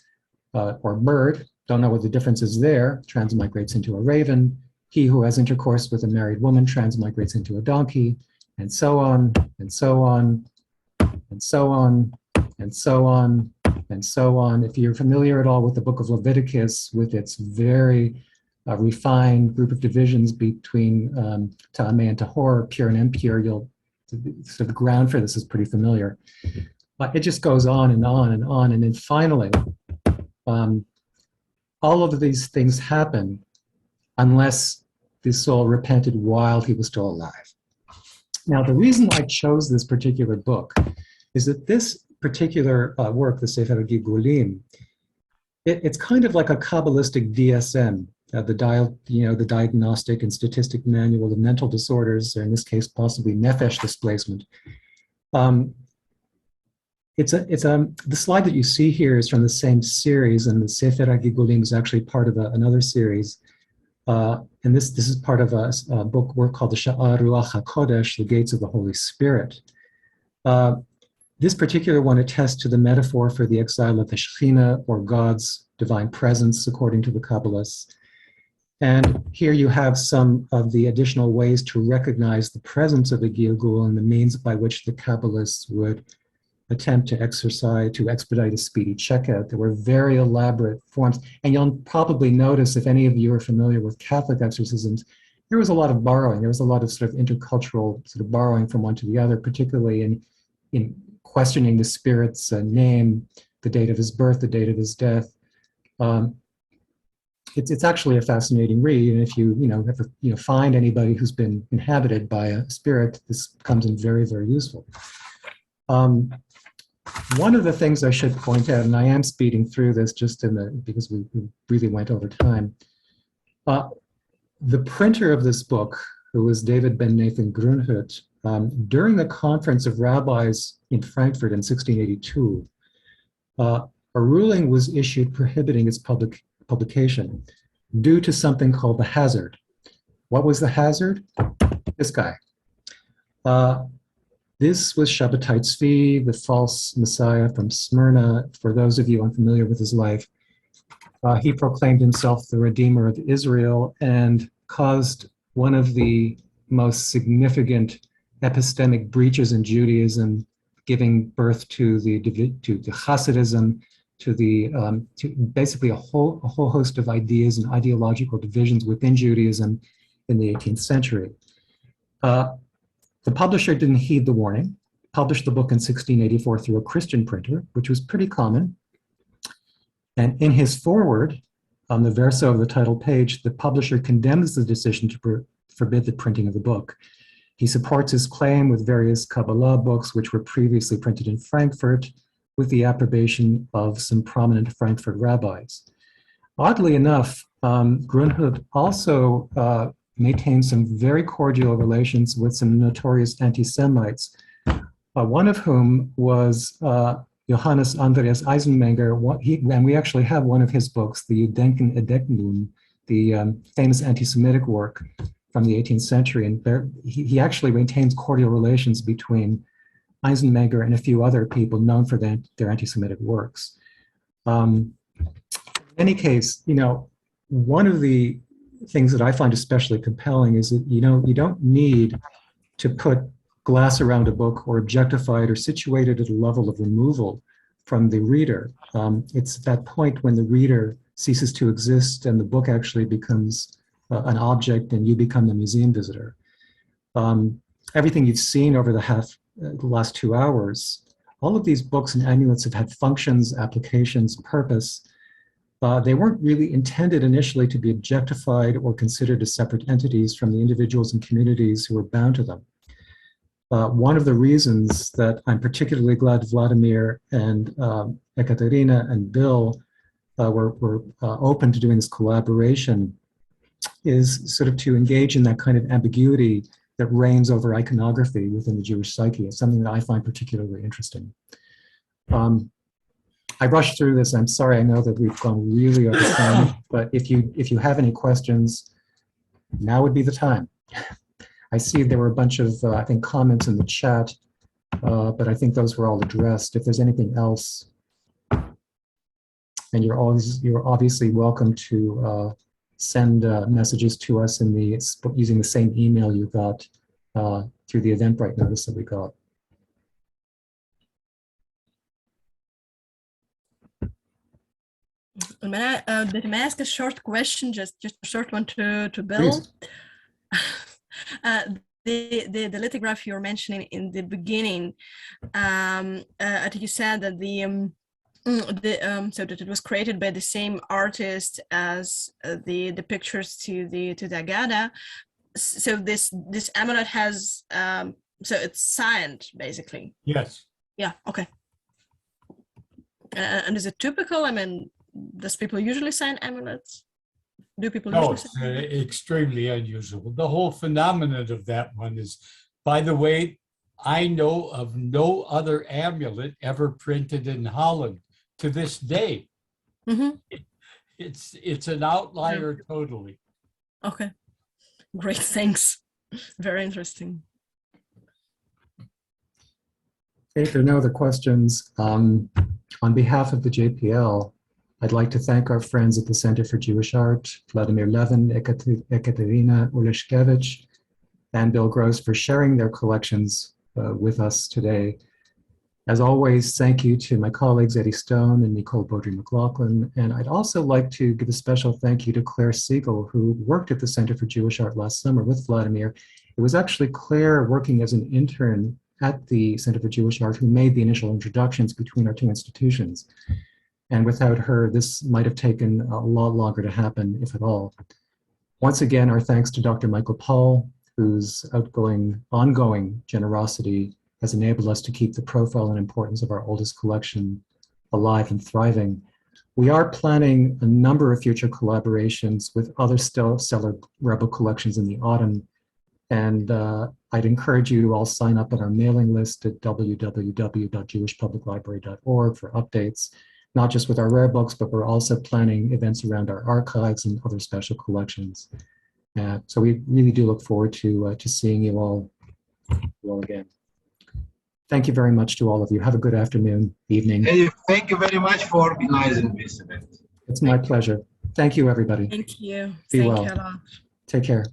Speaker 2: or bird. Don't know what the difference is there. Transmigrates into a raven. He who has intercourse with a married woman transmigrates into a donkey, and so on, and so on, and so on, and so on, and so on. If you're familiar at all with the book of Leviticus, with its very refined group of divisions between Ta'ameh and Tahor, pure and impure, so the ground for this is pretty familiar. It just goes on and on and on. And then finally, all of these things happen unless the soul repented while he was still alive. Now, the reason I chose this particular book is that this particular work, the Sefer Gilgulim, it's kind of like a Kabbalistic DSM, the Diagnostic and Statistic Manual of Mental Disorders, or in this case, possibly Nefesh displacement. The slide that you see here is from the same series, and the Sefer Gilgulim is actually part of another series. And this is part of a book work called the Sha'ar Ruach HaKodesh, the Gates of the Holy Spirit. This particular one attests to the metaphor for the exile of the Shekhinah, or God's divine presence, according to the Kabbalists. And here you have some of the additional ways to recognize the presence of the Gilgul and the means by which the Kabbalists would attempt to expedite a speedy checkout. There were very elaborate forms. And you'll probably notice, if any of you are familiar with Catholic exorcisms, there was a lot of borrowing. There was a lot of sort of intercultural sort of borrowing from one to the other, particularly in questioning the spirit's name, the date of his birth, the date of his death. It's actually a fascinating read, and if you ever find anybody who's been inhabited by a spirit, this comes in very, very useful. One of the things I should point out, and I am speeding through this because we really went over time. The printer of this book, who was David Ben Nathan Grunhut, during the Conference of Rabbis in Frankfurt in 1682, a ruling was issued prohibiting its publication due to something called the hazard. What was the hazard? This guy. This was Shabbatai Tzvi, the false messiah from Smyrna. For those of you unfamiliar with his life, he proclaimed himself the Redeemer of Israel and caused one of the most significant epistemic breaches in Judaism, giving birth to the Hasidism, to basically a whole host of ideas and ideological divisions within Judaism in the 18th century. The publisher didn't heed the warning, published the book in 1684 through a Christian printer, which was pretty common. And in his foreword, on the verso of the title page, the publisher condemns the decision to forbid the printing of the book. He supports his claim with various Kabbalah books, which were previously printed in Frankfurt, with the approbation of some prominent Frankfurt rabbis. Oddly enough, Grunhut also maintained some very cordial relations with some notorious anti-Semites, one of whom was Johannes Andreas Eisenmenger, and we actually have one of his books, the Gedenken Edeckendum, the famous anti-Semitic work from the 18th century. And he actually maintains cordial relations between Eisenmenger and a few other people known for their anti-Semitic works. In any case, one of the things that I find especially compelling is that, you don't need to put glass around a book or objectify it or situate it at a level of removal from the reader. It's that point when the reader ceases to exist and the book actually becomes an object and you become the museum visitor. Everything you've seen over the last 2 hours, all of these books and amulets have had functions, applications, purpose. They weren't really intended initially to be objectified or considered as separate entities from the individuals and communities who were bound to them. One of the reasons that I'm particularly glad Vladimir and Ekaterina and Bill were open to doing this collaboration is sort of to engage in that kind of ambiguity that reigns over iconography within the Jewish psyche. It's something that I find particularly interesting. I rushed through this. I'm sorry. I know that we've gone really over time, but if you have any questions, now would be the time. I see there were a bunch of, I think, comments in the chat, but I think those were all addressed. If there's anything else, and you're obviously welcome to send messages to us using the same email you got through the Eventbrite notice that we got.
Speaker 6: May I ask a short question, just a short one to Bill? The lithograph you were mentioning in the beginning, I think you said that so that it was created by the same artist as the pictures to the Agada. So this amulet has so it's signed basically.
Speaker 4: Yes.
Speaker 6: Yeah. Okay. And is it typical? I mean, does people usually sign amulets? Do people
Speaker 4: No,
Speaker 6: usually sign?
Speaker 4: it's extremely unusual. The whole phenomenon of that one is, by the way, I know of no other amulet ever printed in Holland to this day.
Speaker 6: Mm-hmm.
Speaker 4: It's an outlier totally.
Speaker 6: Okay, great, thanks. Very interesting.
Speaker 2: If there are no other questions, on behalf of the JPL, I'd like to thank our friends at the Center for Jewish Art, Vladimir Levin, Ekaterina Uleshkevich, and Bill Gross for sharing their collections with us today. As always, thank you to my colleagues Eddie Stone and Nicole Beaudry-McLaughlin. And I'd also like to give a special thank you to Claire Siegel, who worked at the Center for Jewish Art last summer with Vladimir. It was actually Claire working as an intern at the Center for Jewish Art who made the initial introductions between our two institutions. And without her, this might have taken a lot longer to happen, if at all. Once again, our thanks to Dr. Michael Paul, whose ongoing generosity has enabled us to keep the profile and importance of our oldest collection alive and thriving. We are planning a number of future collaborations with other stellar Rebel collections in the autumn. And I'd encourage you to all sign up on our mailing list at www.jewishpubliclibrary.org for updates. not just with our rare books, but we're also planning events around our archives and other special collections. So we really do look forward to seeing you all again. Thank you very much to all of you. Have a good afternoon, evening.
Speaker 7: Hey, thank you very much for organizing this event.
Speaker 2: It's my pleasure. Thank you, everybody.
Speaker 6: Thank you.
Speaker 2: Be
Speaker 6: Thank
Speaker 2: well.
Speaker 6: you a lot.
Speaker 2: Take care.